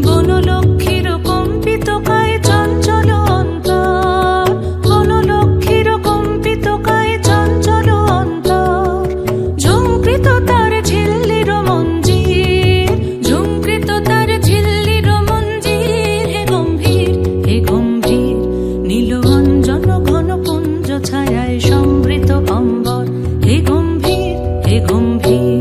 বনলক্ষ্মীর কম্পিত কায় চঞ্চল অন্তর, বনলক্ষ্মীর কম্পিত কায় চঞ্চল অন্তর। ঝুমকৃত তার ঝিল্লির মঞ্জির, ঝুমকৃত তার ঝিল্লির মঞ্জির। হে গম্ভীর হে গম্ভীর। নীল অঞ্জন ঘন পুঞ্জ ছায়ায় সমৃত অম্বর, হে গম্ভীর হে গম্ভীর।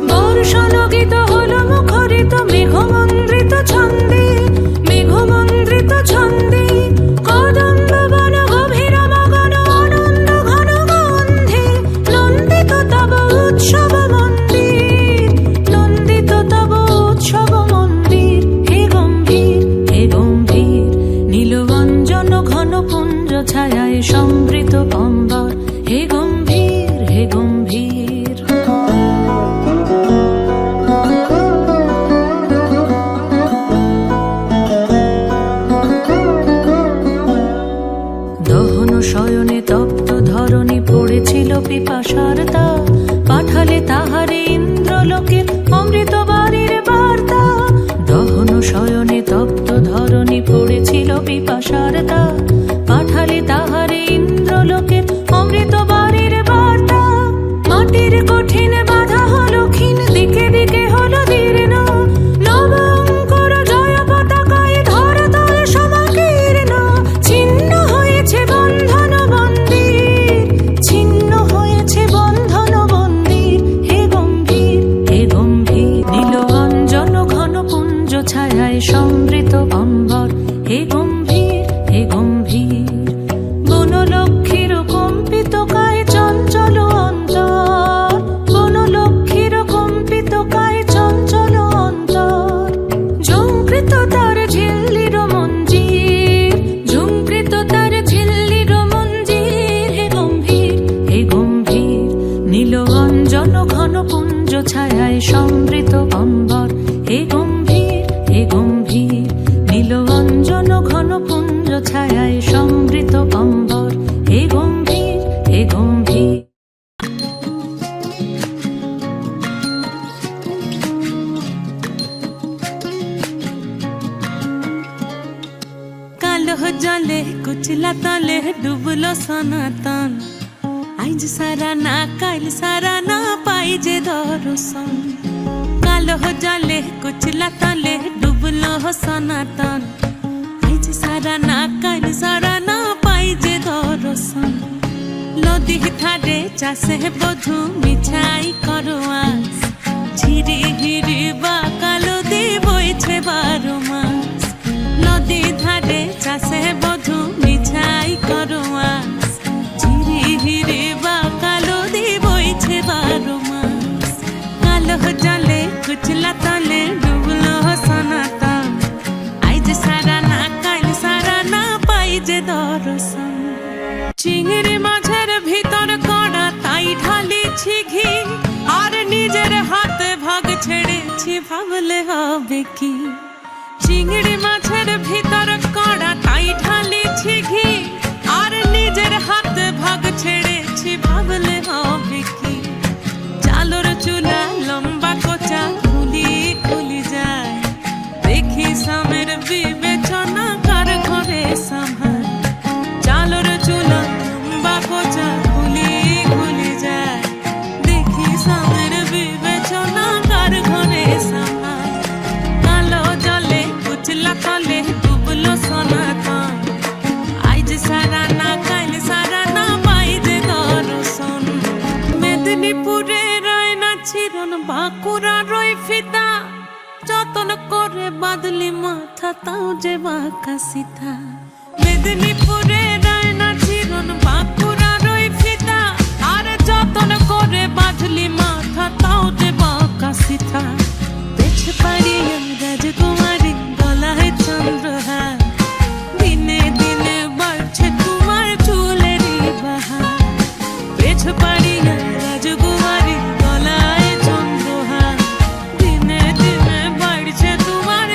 বর্ষণগীত হল মুখরিত মেঘমন্দ্রিত ছন্দে, মেঘমন্দ্রিত ছন্দে। কদম্ব বন গভীর মগন আনন্দ ঘন গন্ধে, নন্দিত তব উৎসব মন্দির, নন্দিত তব উৎসব মন্দির। হে গম্ভীর হে গম্ভীর। নীলবঞ্জন ঘন পুঞ্জ ছায়ায় সমৃত অম্বর, হে গম্ভীর হে গম্ভীর। দহন শয়নে তপ্ত ধরণী পড়েছিল পিপাসার দাগ, পাঠালে তাহারে ইন্দ্রলোকের অমৃত বাণীর বার্তা। দহন শয়নে তপ্ত ধরণী পড়েছিল পিপাসার দাগ, পাঠালে তাহারে ইন্দ্রলোকের অমৃত বাণীর বার্তা। মাটির কঠিন বাধা হলো ক্ষীণ, দিকে দিকে হলো দীর্ণ, নবঙ্কর জয় পতাকায় ধরাতল সমাকীর্ণ। ছিন্ন হয়েছে বন্ধন মন্দির, ছিন্ন হয়েছে বন্ধন মন্দির। হে গম্ভীর হে গম্ভীর। নীল অঞ্জন ঘন পুঞ্জ ছায়ায় সমৃত অম্বর, হে গম্ভীর হে গম্ভীর। বনলক্ষ্মীর কম্পিত কায় চঞ্চল অন্তর, বনলক্ষ্মীর কম্পিত কায় চঞ্চল অন্তর। ঝুমকৃত তার ঝিল্লির মঞ্জির, ঝুমকৃত তার ঝিল্লির মঞ্জির। হে গম্ভীর হে গম্ভীর। নীল অঞ্জন ঘন পুঞ্জ ছায়ায় সমৃত অম্বর, হে গম্ভীর হে গম্ভীর। নীল অঞ্জন ঘন পুঞ্জ ছায়ায় সমৃত অম্বর, হে গম্ভীর হে গম্ভীর। কালো জলে কুচলা তলে ডুবলো সনাতন, আইজ সারা না কাল সারা না পাই যে দর্শন। কালো জলে কুচলা তলে ডুবলো সনাতন, আইজ সারা না কাল সারা না পাই যে দর্শন। নদী ধারে চাষে বধু মিছাই করো আস, ঝিরি হিরি বা কালো দি বইছে 12 মাস। নদী ধারে চাষে বধু মিছাই করো আস, ঝিরি হিরি বা কালো দি বইছে 12 মাস। কালো জলে কুচলা তলে ডুবলো সনাতন, আইজ সারা না কাল সারা না পাই যে দর্শন। চিংড়ি মাছের ভিতর কড়া তাই ঢালিছি ঘি, আর নিজের হাতে ভাগ ছেড়েছি ভাবলে হবে কি। চিংড়ি মাছের ভিতর কড়া তাই ঢালিছি ঘি, আর নিজের হাতে ভাগ ছেড়েছি ভাবলে হবে কি। চালর চুলা লম্বা কোচা খুলি খুলি যায়, দেখি সামের বিবেচনা কার ঘরে সামার। চালর চুলা লম্বা কোচা খুলি খুলি যায়, দেখি সামের বিবেচনা কার ঘরে সামার। কালো জলে কুচলা তলে ডুবলো সনাতন, আইজ সারা না কাল সারা না পাই যে দর্শন। মেদিনীপুরে রয় না চিরন, বাঁকুড়া রয় ফিতা, যতন করে বাদলি মাথা তাও যে বাঁকা সিথা। মেদিনীপুরে রয় না চিরন, বাঁকুড়া রয় ফিতা, আর যতন করে বাদলি মাথা তাও যে বাঁকা সিথা। পেছ পাড়িয়া রাজকুমারী গলায় চন্দ্রহার, দিনে দিনে বাড়ছে তোমার চুলেরই বাহার। পেছ পাড়িয়া রাজকুমারী গলায় চন্দ্রহার, দিনে দিনে বাড়ছে তোমার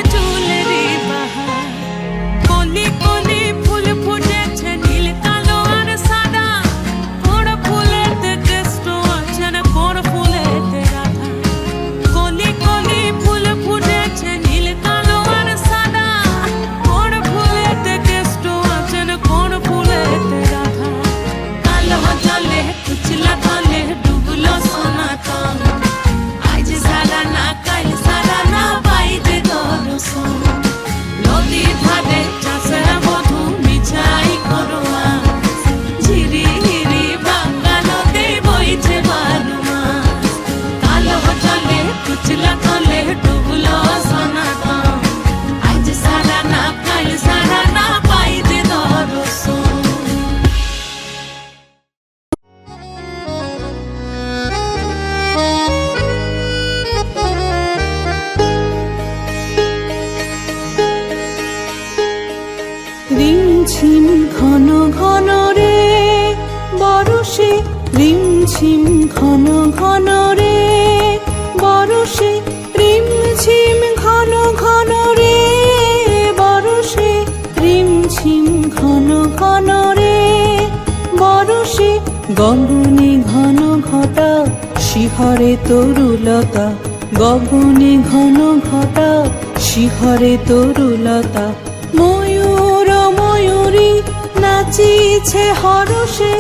ঝিম ঘন ঘন রে বরষে রিম ঝিম ঘন ঘন রে বরষে রিম ঝিম ঘন ঘন রে বরষে গগনে ঘন ঘটা শিহরে তরুলতা গগনে ঘন ঘটা শিহরে তরুলতা ময়ূর ময়ূরী নাচিছে হরষে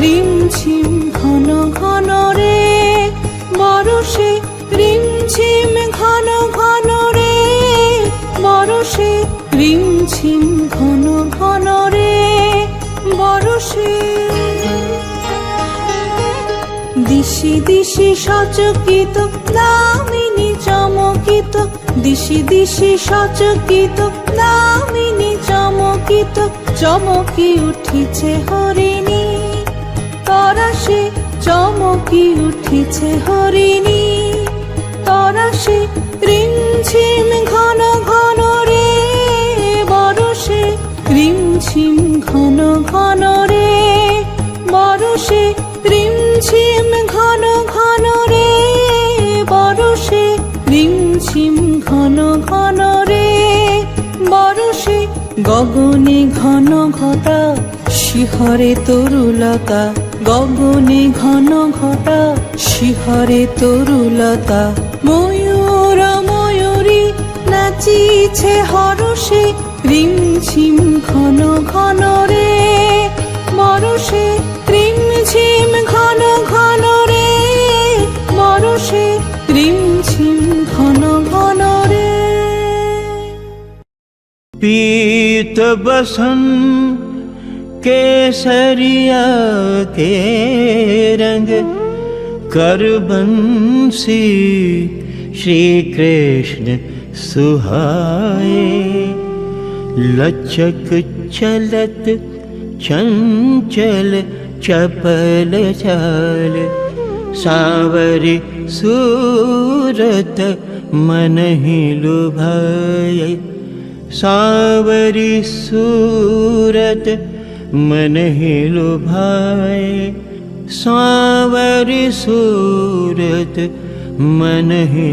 রিম ঝিম ঘন ঘন রে বরষে রিম ঝিম ঘন ঘন রে বরষে রিম ঝিম ঘন ঘন রে বরষে দিশি দিশি সচকিত দামিনী চমকিত দিশি দিশি সচকিত দামিনী চমকিত চমকি উঠিছে হরিণী তরাসে চমকি উঠিছে হরিণী তরাসে রিম ঝিম ঘন ঘন রে বরষে রিম ঝিম ঘন ঘন রে বরষে রিম ঝিম ঘন ঘন রে বরষে রিম ঝিম ঘন ঘন রে বরষে গগনে ঘন ঘটা শিহরে তরুলতা গগনে ঘন ঘটা শিহরে তরুলতা ময়ূর ময়ূরী নাচিছে হরষে রিম ঝিম ঘন ঘন রে বরষে রিম ঝিম ঘন ঘন রে বরষে রিম ঝিম ঘন ঘন রে पीत बसन केसरिया के रंग कर बंसी श्री कृष्ण सुहाए लचक चलत चंचल चपल चाल सावरी सूरत मन ही लुभाए सावरी सूरत मन ही लुभाए सावरी सूरत मन ही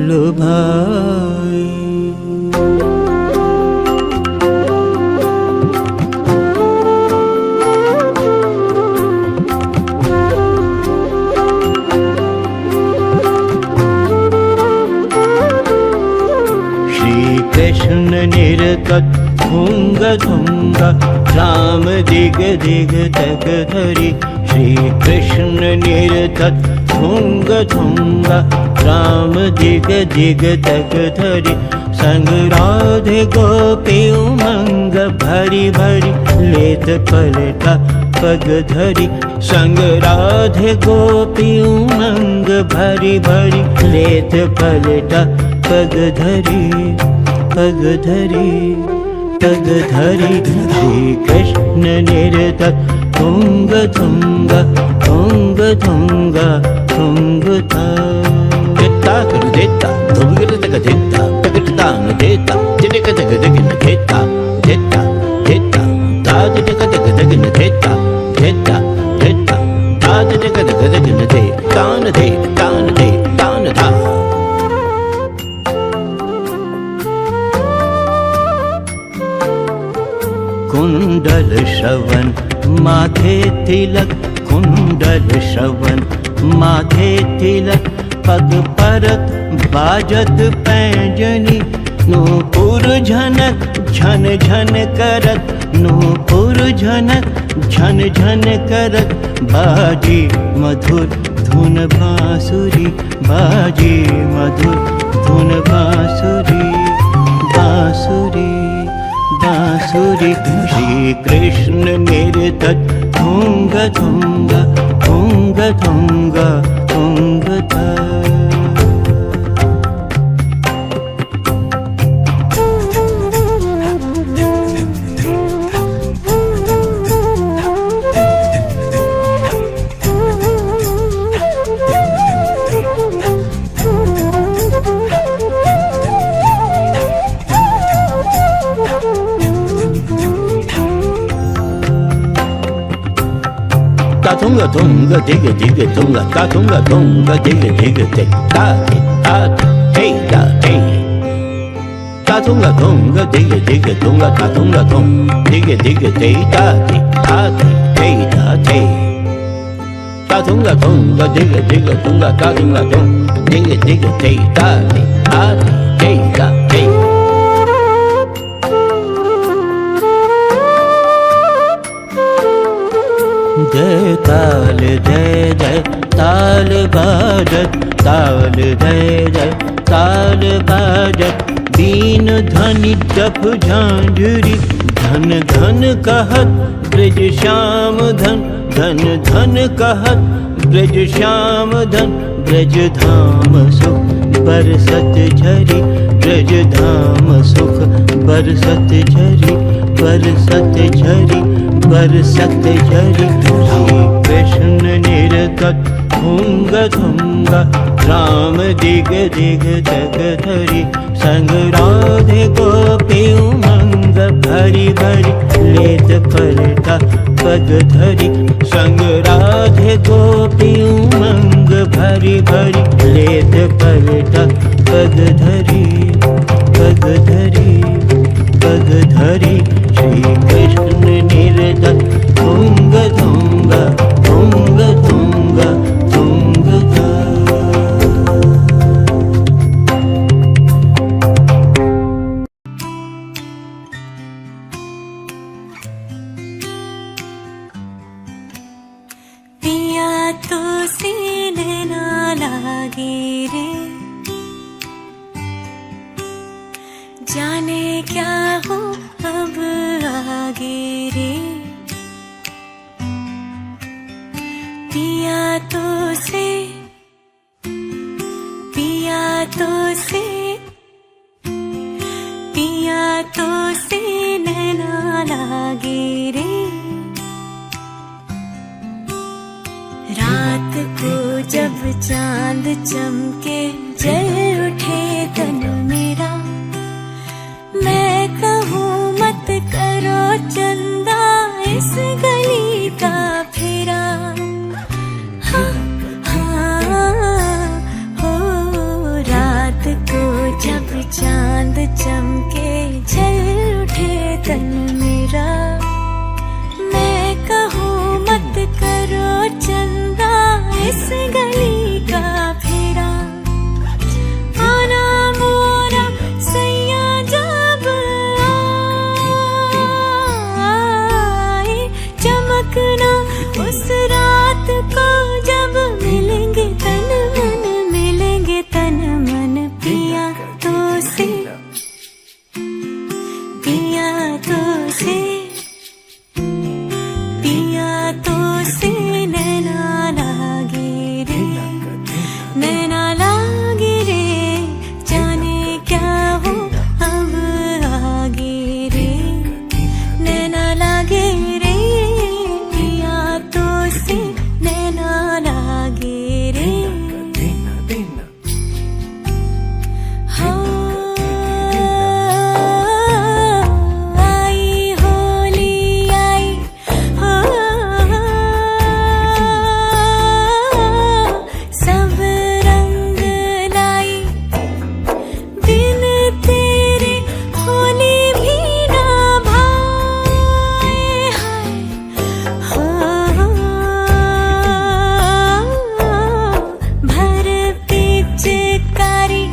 लुभाए कृष्ण निरतत भुंग धुंग राम दिग दिग तक धरी श्री कृष्ण निरतत भुंग धुंग राम दिग दिग तक धरी संग राधे गोपी उमंग भरी भरी लेत पलटा पग धरी संग राधे गोपी उमंग भरी भरी लेत पलटा पग धरी पग धरी श्री कृष्ण निरतत तुंग तुंग तुंग तुंग तुंगता देता कर देता तुंगल तक देता तकता न देता जिने का तक न देता देता देता ताज तक तक न देता देता देता ताज तक तक न दे तान दे तान दे तान धा कुंडल श्रवण माथे तिलक कुंडल श्रवण माथे तिलक पग परत बाजत पैंजनी नूपुर झनक झन झन करत नूपुर झनक झन झन करत बाजी मधुर धुन बांसुरी बाजी मधुर धुन बांसुरी बांसुरी बांसुरी श्री कृष्ण निरतत तुंग तुंग तुंग तुंग तुंगता तुम tunga tunga digga digga tunga ta tunga tunga digga digga te ta hey ta hey ta tunga tunga digga digga tunga ta tunga tung digga digga te ta hey ta hey ta tunga tunga digga digga tunga ta tunga tung digga digga te ta hey ta hey जय ताल बाजत ताल जय ताल बाजत been ध्वनि जप झांझरी धन धन कहत ब्रज श्याम धन धन धन कहत ब्रज श्याम धन ब्रज धाम सुख बरसत झरी ब्रज धाम सुख बरसत झरी बरसत झरी बरसत झरी श्री कृष्ण निर्गत भुंग भुंग राम दिग दिग जगधरी संग राधे गोपी उमंग भरी भरी लेत पलटा पग धरी संग राधे गोपी उमंग भरी भरी लेत पलटा पग धरी पग धरी पग धरी श्री कृष्ण निर्गत भुंग भुंग भुंग भुंग भुंग पिया तो सीने ना लागे रे जाने क्या हो अब आगे रे पिया तो से पिया तो से पिया तो से नैना लागे रे रात को जब चांद चमके जल उठे तन मेरा मैं कहूँ मत करो चंदा इस गली का फेरा हाँ हाँ हो रात को जब चांद चमके जल उठे तन मेरा मैं कहूँ मत करो चंदा इस गली का फेरा आना मोरा सैया जब आए चमकना उस रात को जब मिलेंगे तन मन पिया तो से पिया तो से पिया तो से नैना लागे रे नैना लागे रे जाने क्या हो अब आगे रे नैना लागे रे पिया तो से नैना लागे रे आई होली आई हो सब रंग लाई बिन तेरे होली भी ना भाए हाय हो भर पिचकारी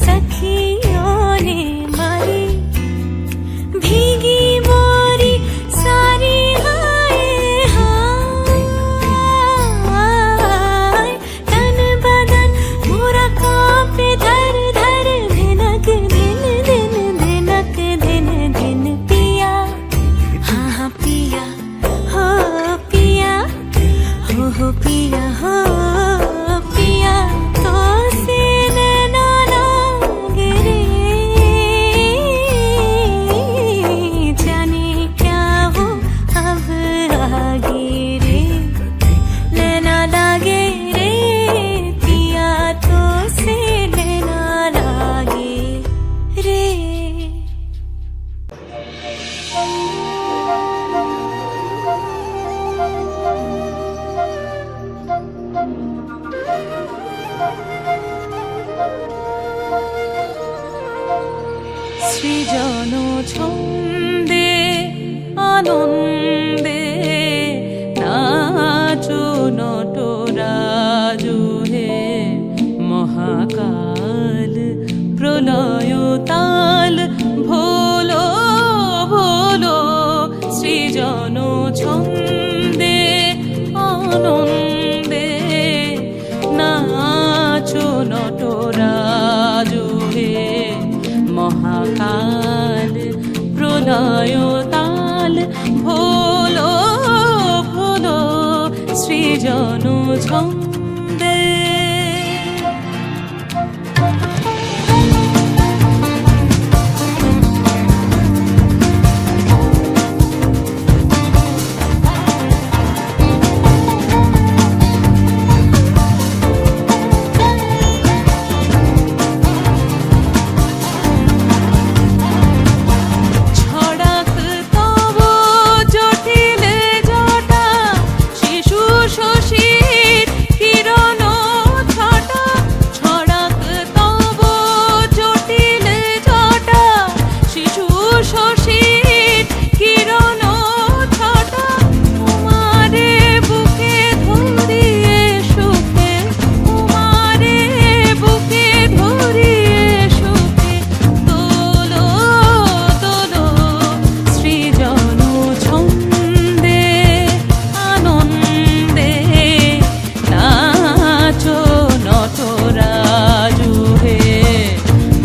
सखियों ने मारी भीगी मोरी सारी हाय हाय तन बदन मोरा कांपे धर धर धिनक दिन दिन धिनक दिन दिन पिया हाँ हाँ पिया हो पिया हो पिया हो पिया तो से नैना लागे रे जाने क्या हो अब आगे रे नैना लागे रे पिया तो से नैना लागे रे সৃজন ছন্দে আনন্দে নাচো নটরাজু হে মহাকাল প্রলয় তাল ভোলো ভোলো সৃজন ছন্দে আনন্দে নাচো নটরাজু হে মহাকাল প্রলয় তাল ভোলো ভোলো সৃজন ছন্দে। ছড়াক তব জটিল জটা শিশু শশীর কিরণ ছটা ছড়াক তব জটিল জটা শিশু শশীর কিরণ ছটা উমারে বুকে ধরিয়ে সুখে উমারে বুকে ধরিয়ে সুখে দোলো দোলো সৃজন ছন্দে আনন্দে নাচো নটরাজু হে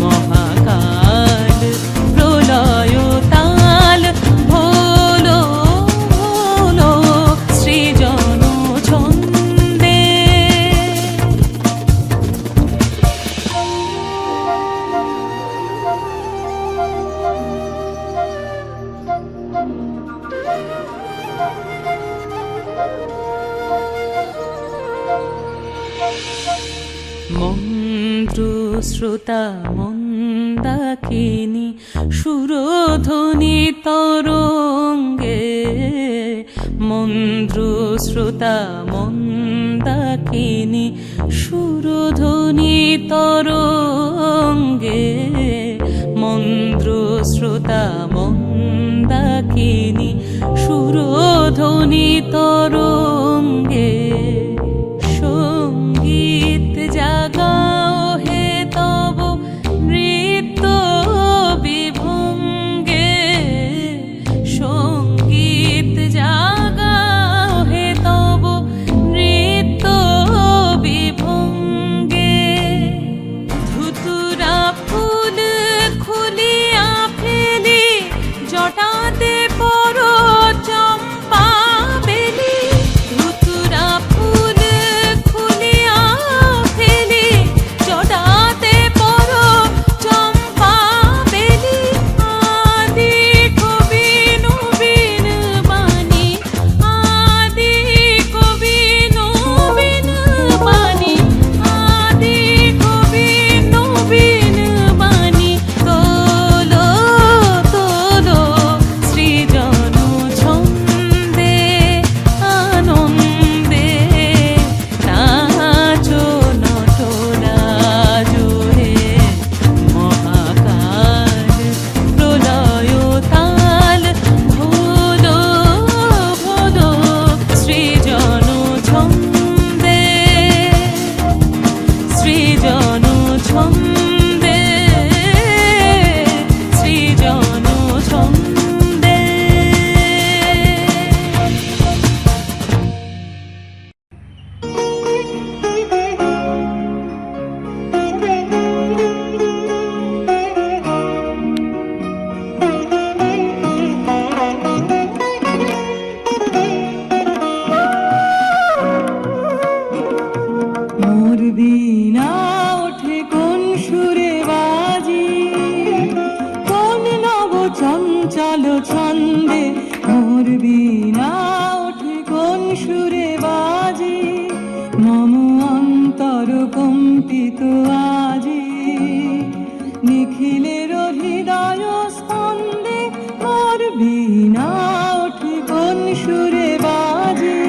মহাকাল প্রলয় তাল ভোলো ভোলো সৃজন ছন্দে। মন্ত্র শ্রোতা মন্দাকিনী সুরধ্বনি তরঙ্গে মন্ত্র শ্রোতা মন্দাকিনী সুরধ্বনি তরঙ্গে মন্ত্র শ্রোতা মন্দাকিনী সুরধ্বনি তরঙ্গে সঙ্গীত জাগাও হে তব নৃত্য বিভঙ্গে সঙ্গীত জাগাও হে তব নৃত্য বিভঙ্গে ধুতুরা ফুল খুলিয়া ফেলি জটাতে পর চম্পা বেলি ধুতুরা ফুল খুলিয়া ফেলি জটাতে পর চম্পা বেলি আদি কবি নবীন বাণী আদি কবি নবীন বাণী আদি কবি নবীন বাণী তোলো তোলো সৃজন ছন্দে আনন্দে নাচো নটরাজু হে মহাকাল প্রলয় তাল ভোলো ভোলো সৃজন ছন্দে সৃজন ছন্দে সৃজন ছন্দে। মোর বীণা ওঠে কোন সুরে বাজি কোন নব চঞ্চল ছন্দে মোর বীণা ওঠে কোন সুরে বাজি মম অন্তর কম্পিত আজি নিখিলের হৃদয় স্পন্দে মোর বীণা ওঠে কোন সুরে বাজি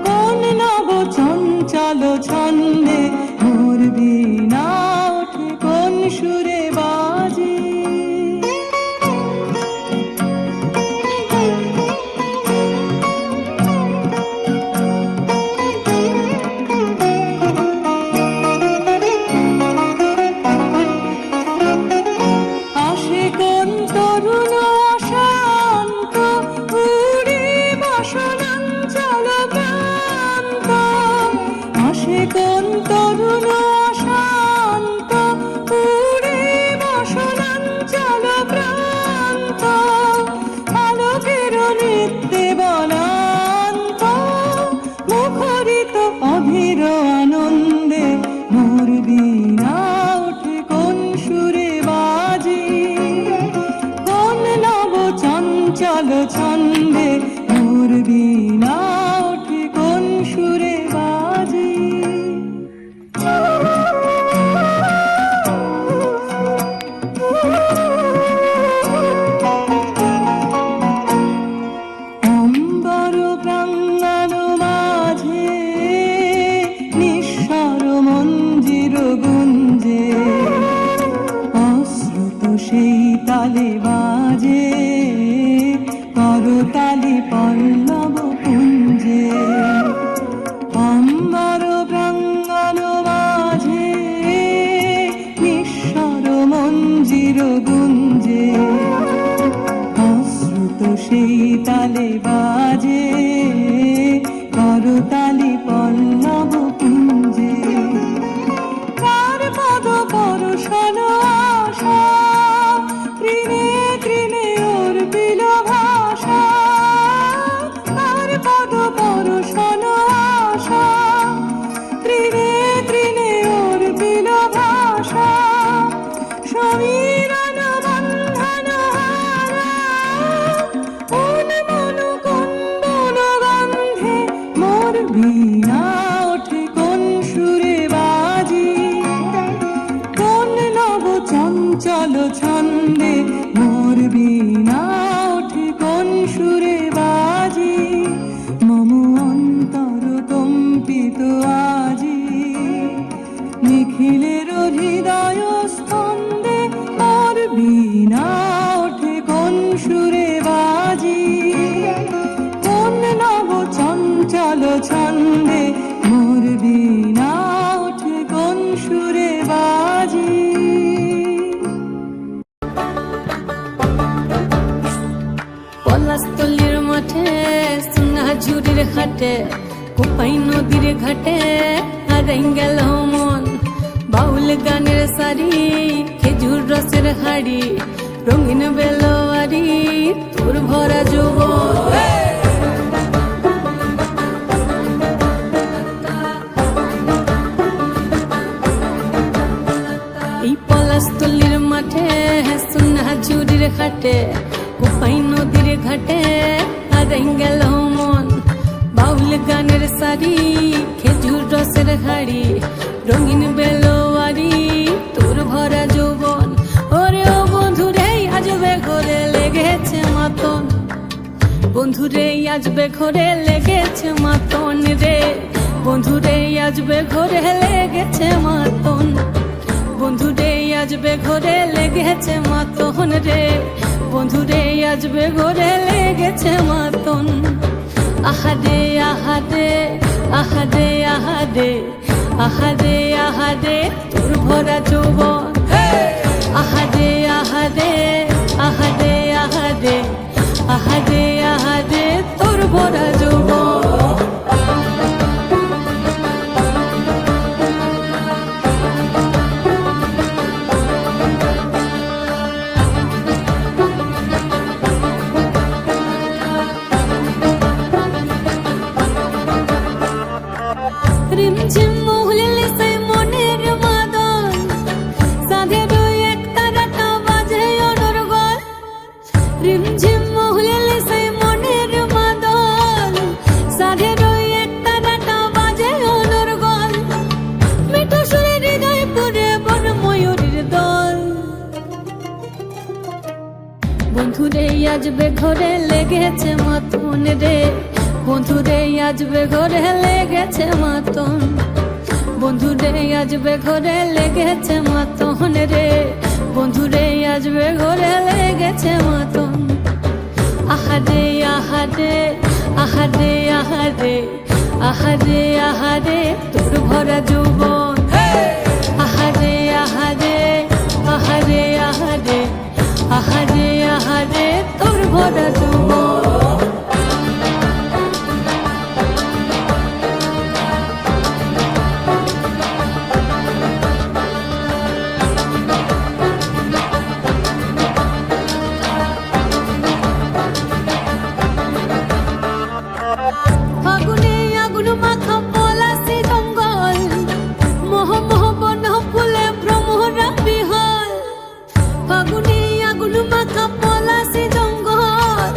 কোন নব চঞ্চল ছন্দে মোর বীণা ওঠে কোন সুরে বাজি। পল্লব পুঞ্জে অম্বর প্রাঙ্গণ মাঝে নিঃস্বর মঞ্জির গুঞ্জে অশ্রুত সেই তালে বাজে করতালি পল্লব পুঞ্জে কার পদ পরশন আশা তৃণে তৃণে ওর বিল ভাষা কার পদ পরশন আশা তৃণে তৃণে ওর বিল ভাষা সমীরণ বন্ধন হারা মন কুণ্ডল গন্ধে মোর বীণা ওঠে কোন সুরে বাজি কোন নব চঞ্চল ছন্দে মোর বীণা ওঠে কোন সুরে বাজি মম অন্তর কম্পিত আজি নিখিলের হৃদয় স্পন্দে মোর বীণা ওঠে কোন সুরে বাজি কোন নব চঞ্চল ছন্দে মোর বীণা ওঠে কোন সুরে বাজি পলাশতলির মাঠে সোনাঝুরির ঘাটে কোপাই নদীর ঘাটে হারাই গেল মন বাউল গানের সারি খেজুর রসের হাড়ি রঙিন বেলোয়ারি তোর ভরা যৌবন এই পলাশতলির মাঠে সোনাঝুরির ঘাটে কোপাই নদীর ঘাটে হারাই গেল মন বাউল গানের সারি খেজুর রসের হাড়ি রঙিন বেলোয়ারি তোর ভরা যৌবন ওরে ও বন্ধুরে আজবে ঘরে লেগেছে মাতন বন্ধুরে আজবে ঘরে লেগেছে মাতন রে বন্ধুরে আজবে ঘরে লেগেছে মাতন বন্ধুরে আজবে ঘরে লেগেছে মাতন রে বন্ধুরে আজবে ঘরে লেগেছে মাতন আহাদে আহাদে আহাদে আহাদে আহাদে আহাদে তোর ভরা যৌবন আহাদে আহাদে আহাদে আহাদে আহাদে আহাদে তোর ভরা যৌবন রিমঝিম মহুলে সেই মনের মাদন সাধের এক তারাটা বাজে অনর্গল রিমঝিম মহুলে সেই মনের মাদন সাধের এক তারাটা বাজে অনর্গল মিঠো সুরে হৃদয় পুরে বন ময়ূরের দল বন্ধুরে আজবে ঘরে লেগেছে মাতন রে বন্ধুরে আজবে ঘরে লেগেছে মাতন বন্ধুরে আজবে ঘরে লেগেছে মাতন রে বন্ধুরে আজবে ঘরে লেগেছে মাতন আহাদে আহাদে আহাদে আহাদে আহাদে আহাদে তোর ভরা যৌবন আহাদে আহাদে আহাদে আহাদে আহাদে আহাদে তোর ভরা যৌবন ফাগুনে আগুন মাখা পলাশি জঙ্গল মোহ মোহ বন ফুলে ভ্রমরা বিহল ফাগুনে আগুন মাখা পলাশি জঙ্গল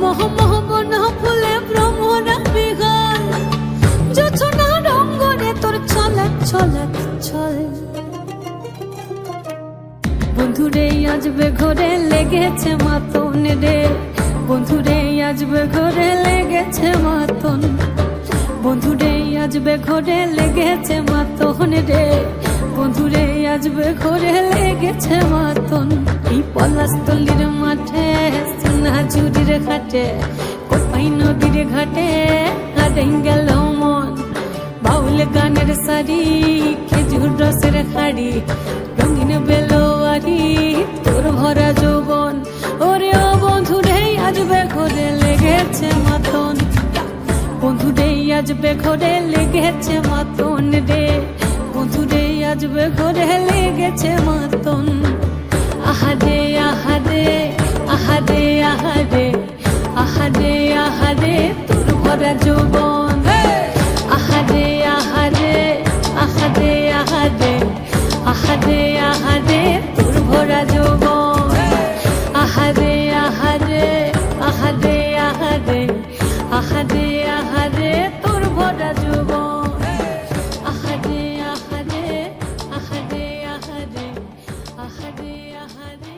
মোহ মোহ বন ফুলে ভ্রমরা বিহল জোছনা রঙ্গনে তোর ছলক ছলক ছল বন্ধুরে আজবে ঘরে লেগেছে মাতন রে বন্ধুরে আজবে ঘরে লেগেছে মাতন বন্ধুরে আজবে ঘরে লেগেছে মাতন রে বন্ধুরে আজবে ঘরে লেগেছে মাতন এই পলাশতলির মাঠে সোনাঝুরির ঘাটে ওই নদীর ঘাটে আদেন গেল মন বাউল গানের সারি খেজুর রসের হাড়ি রঙিন বেলোয়ারি তোর ভরা যৌবন ওরে ও বন্ধু রে আজ বেঘরে লেগেছে মাতন বন্ধু রে আজ বেঘরে লেগেছে মাতন রে বন্ধু রে আজ বেঘরে লেগেছে মাতন আহারে আহারে আহারে আহারে আহারে আহারে তোর ভরা যৌবন আহারে আহারে আহারে আহারে আহারে আহারে তোর ভরা যৌবন আহারে আহারে আহারে আহারে আহারে আহারে তোর ভরা যৌবন আহারে আহারে আহারে আহারে আহারে আহারে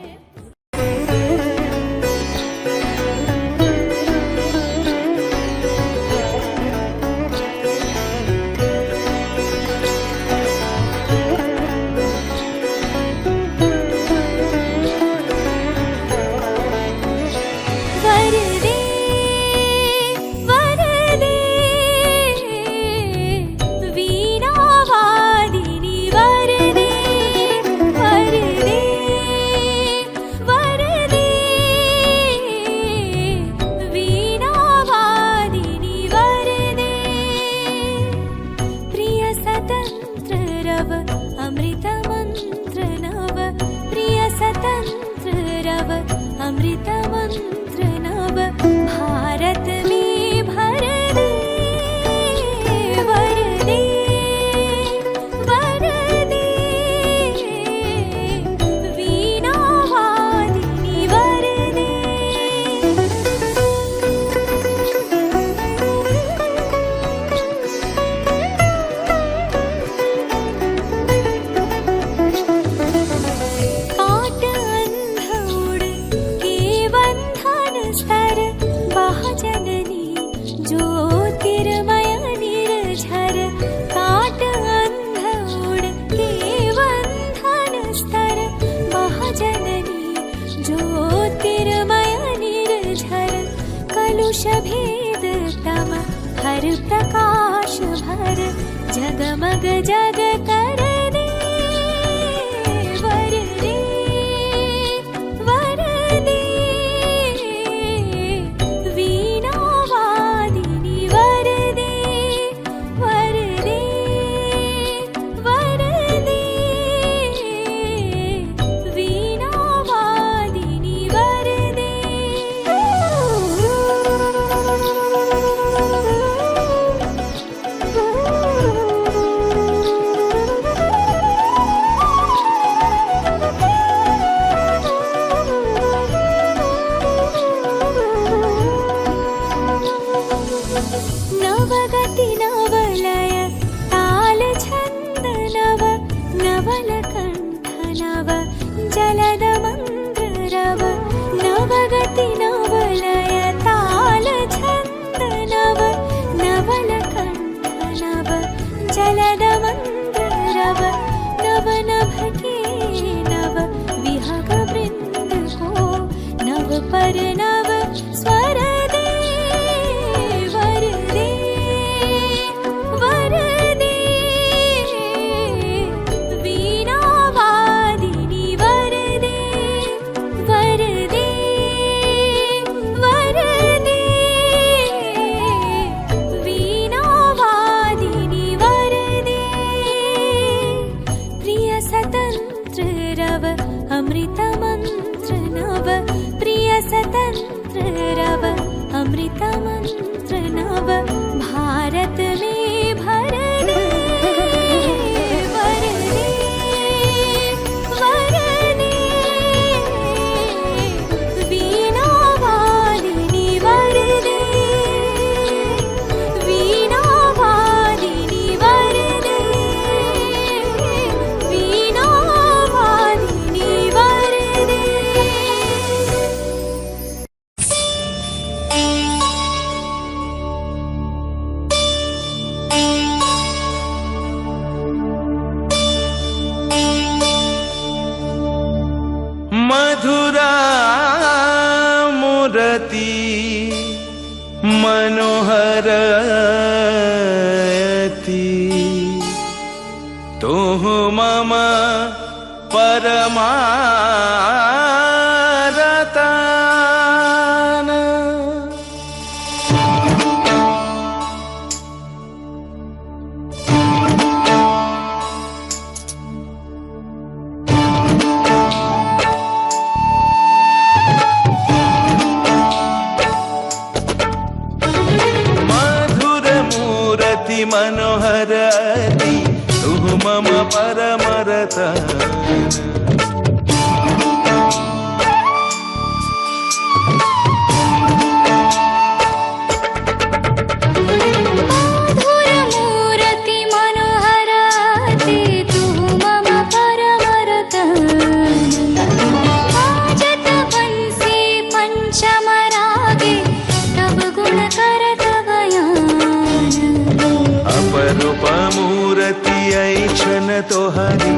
वरदे वरदे वीणा वादिनी वरदे वरदे वरदे वीणा वादिनी वरदे प्रिय स्वतंत्र रव अमृत मंत्र नव प्रिय स्वतंत्र रव अमृत मंत्र नव भारत में भर दे वरदे वरदे वीणा वादिनी वरदे काट अंधौड़ के बंधन स्तर बहुजननी ज्योतिर्मय निर्झर काट अंधौड़ के बंधन स्तर बहुजननी ज्योतिर्मय निर्झर कलुष भेद तम हर प्रकाश भर जगमग जग कर दे वरदे वरदे वीणा वादिनी वरदे वरदे वरदे वीणा वादिनी वरदे नवगति नवलय ताल छंद नव नवल कंठ नव जलद मंद्र रव नवगति नवलय ताल छंद नव नवल कंठ नव जलद मंद्र रव नव नभ के नव विहग वृंद को नव पर नव स्वर दे वरदे वरदे वीणा वादिनी वरदे वरदे वरदे वीणा वादिनी वरदे प्रिय स्वतंत्र रव अमृत मंत्र नव प्रिय स्वतंत्र रव अमृत मंत्र नव भारत में भर दे वरदे वरदे वीणा वादिनी वरदे वीणा वादिनी वरदे वीणा वादिनी वरदे मनोहरति तुः मम परमारतान। मनोहरति तुः मम परमरतान। मधुरमूरति मनोहरति तुः मम परमरतान। आजत बंसी पंचमरागे तब गुण करत बयान। अपरूपमूर्ति ऐक्षण तोहरी,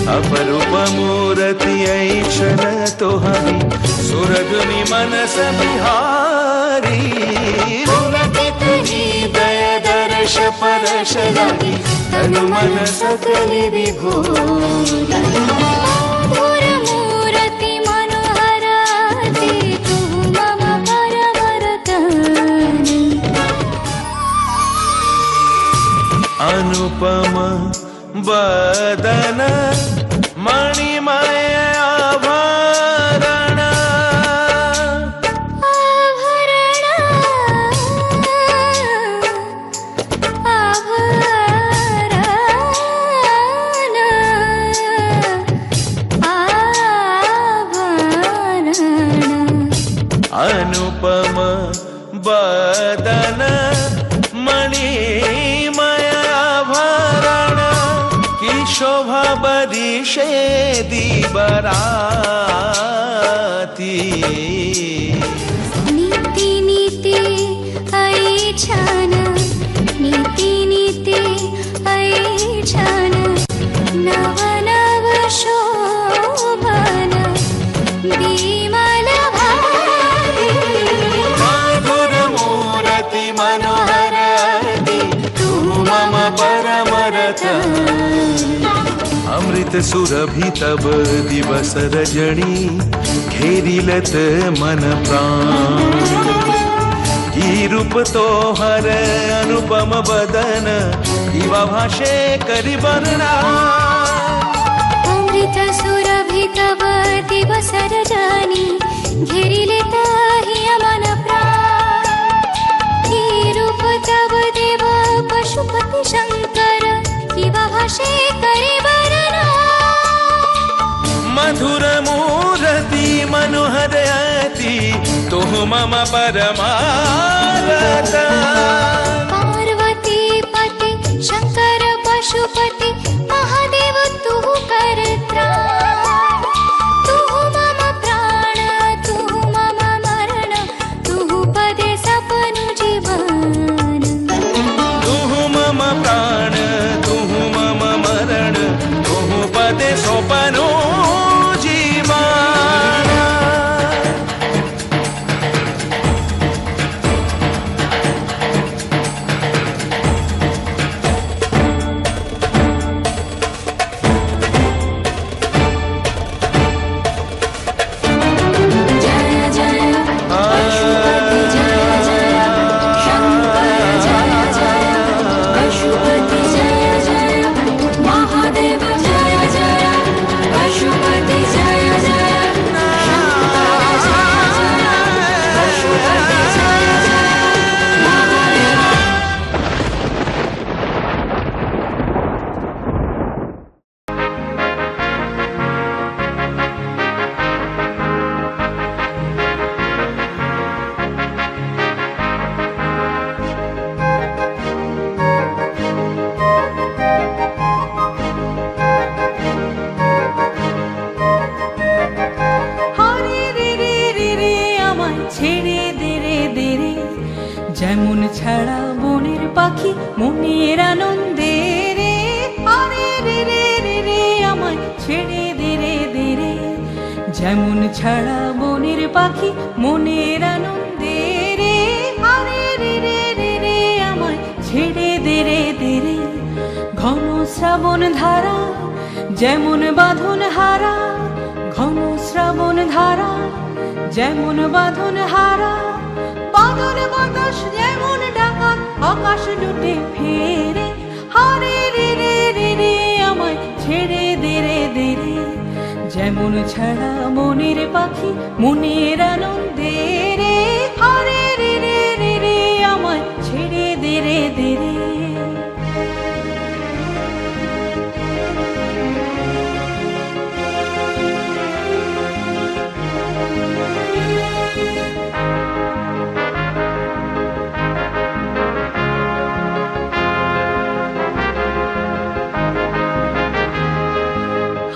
अपरूपमूर्ति ऐक्षण तोहरी, सुरगुनि मनस बिहारी। पुलकित हृदय दर्श परश लगी, तनु मन सकल विभोर। मधुरमूर्ति मनोहरति तुः मम परमरतान। अनुपम बदन मणिमय आभरण। आभरण आभरण आभरण। अनुपम बदन मणिमय आभरण, की शोभा बरिषे दिबराती। नीति नीति ऐछन, नीति नीति ऐछन, नव नव शोभन विमल भाति। मधुरमूर्ति मनोहरति तुः मम परमरतान। अमृत सुरभि तब दिवस रजनी, घेरिलत मन प्राण। की रूप तोहर अनुपम बदन, दिवा भाषे करि वर्णना। अमृत सुरभि तब दिवस रजनी, घेरिले ताहि मन प्राण। की रूप तब देव पशुपति शंकर, किवा भाषे करे वर्णना। मधुरमूर्ति मनोहरति तुः मम परमारतान। पार्वती पति शंकर पशुपति, महादेव तुः कर त्राण। तुः मम प्राण तुः मम मरण, तुः पदे सपनु जीवन। तुः मम प्राण तुः मम मरण, तुः पदे सोपनो जीवन। যেমন ছাড়া বনের পাখি মনের আনন্দে রে, আরে রে রে রে রে আমায় ছেড়ে দে রে দে রে। যেমন ছাড়া বনের পাখি মনের আনন্দে রে, আরে শ্রাবণ ধারা যেমন বাঁধন হারা, ঘন শ্রাবণ ধারা যেমন বাঁধন হারা, বাদল বাতাস যেমন ডাকাত আকাশ লুটে ফেরে, হারে রে রে রে রে আমায় ছেড়ে দে রে দে রে, যেমন ছাড়া মনের পাখি মনের আনন্দে রে, হারে রে রে রে রে আমায় ছেড়ে দে রে দে রে।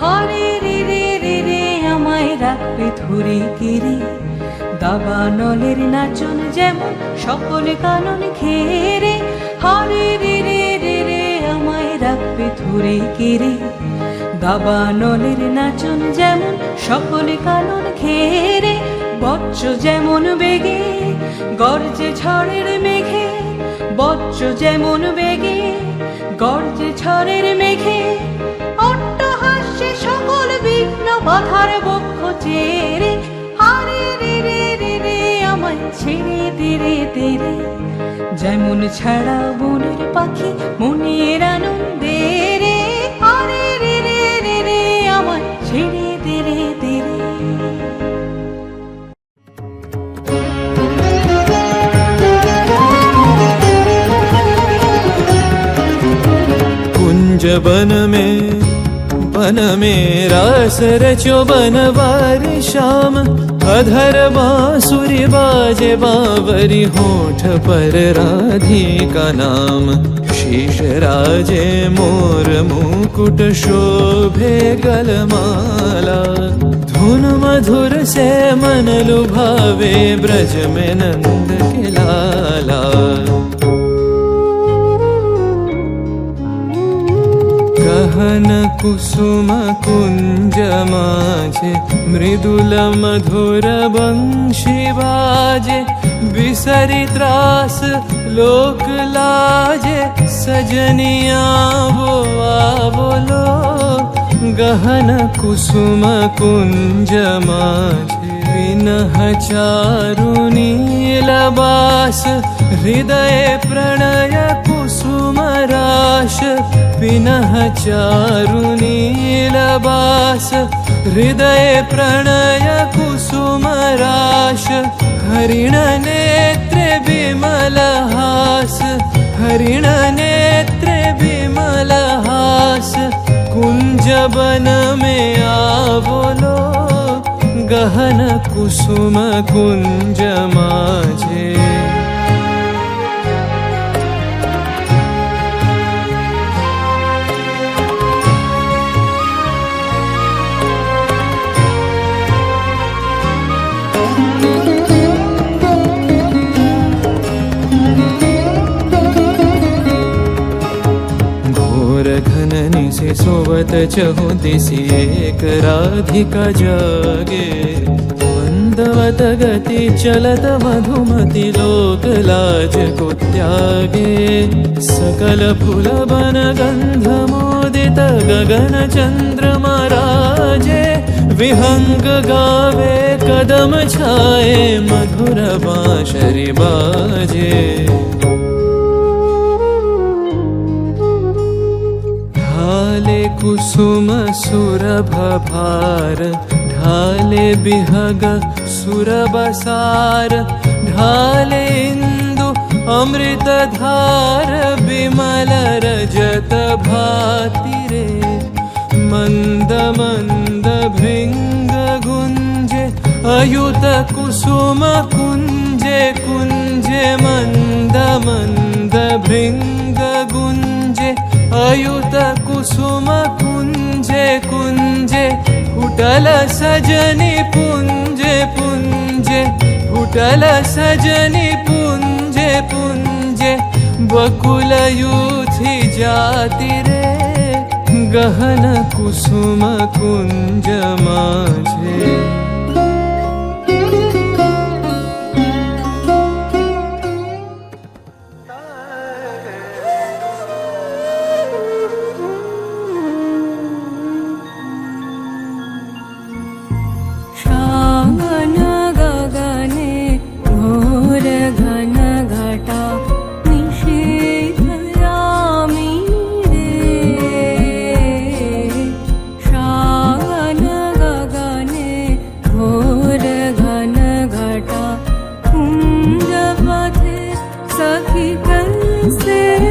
হরে রে রে রে রে আমায় রাখবে ধরে কেড়ে, দাবানলের নাচন যেমন সকল কানন ঘেরে, হরে রে রে রে রে আমায় রাখবে ধরে কেড়ে, দাবানলের নাচন যেমন সকল কানন ঘেরে, বজ্র যেমন বেগে গর্জে ঝড়ের মেঘে, বজ্র যেমন বেগে গর্জে ঝড়ের মেঘে, অট্টহাস্যে সকল বিঘ্ন বাধার বক্ষ চেরে, হারে রে রে রে রে আমায় ছেড়ে দে রে দে রে, যেমন ছাড়া বনের পাখি মনের আনন্দে রে, হারে রে রে রে রে আমায় ছেড়ে দে রে দে রে। कुंज बन में रास रचो बनवारी श्याम, अधर बांसुरी बाजे बावरी होठ पर राधिका नाम, शीश राजे मोर मुकुट शोभे गलमाला, धुन मधुर से मन लुभावे ब्रज में नंद के लाला, गहन कुसुम कुंज माझे मृदुल मधुर बंशी बाजे, बिसरी त्रास लोक लाजे, सजनिया वो बोलो, गहन कुसुम कुंज माझे विनह चारु नीलबास, हृदय प्रणय कुसुम राश, विनह चारु नीलबास, हृदय प्रणय कुसुम राश, हरिण नेत्रे विमल हास, हरिण नेत्रे विमल हास, कुंज बन में आवलो, गहन कुसुम कुंज माझे। से सोवत चहु दिशि एक राधिका जागे, मंदवत गति चलत मधुमति लोक लाज को त्यागे, सकल फूल बन गंध मोदित गगन चंद्रमा राजे, विहंग गावे कदम छाए मधुर बांसुरी बाजे, ढाले कुसुम सुरभ भार, ढाले बिहग सुरबसार, ढाले इंदु अमृत धार, बिमल रजत भाति रे, मंद मंद भृंग गुंजे, अयुत कुसुम कुंजे कुंजे, मंद मंद भृंग गुंजे, अयुत कुसुम कुंजे कुंजे, फुटल सजनी पुंजे पुंजे, फुटल सजनी पुंजे पुंजे, बकुल यूथी जाति रे, गहन कुसुम कुंज माझे। पाखी कल से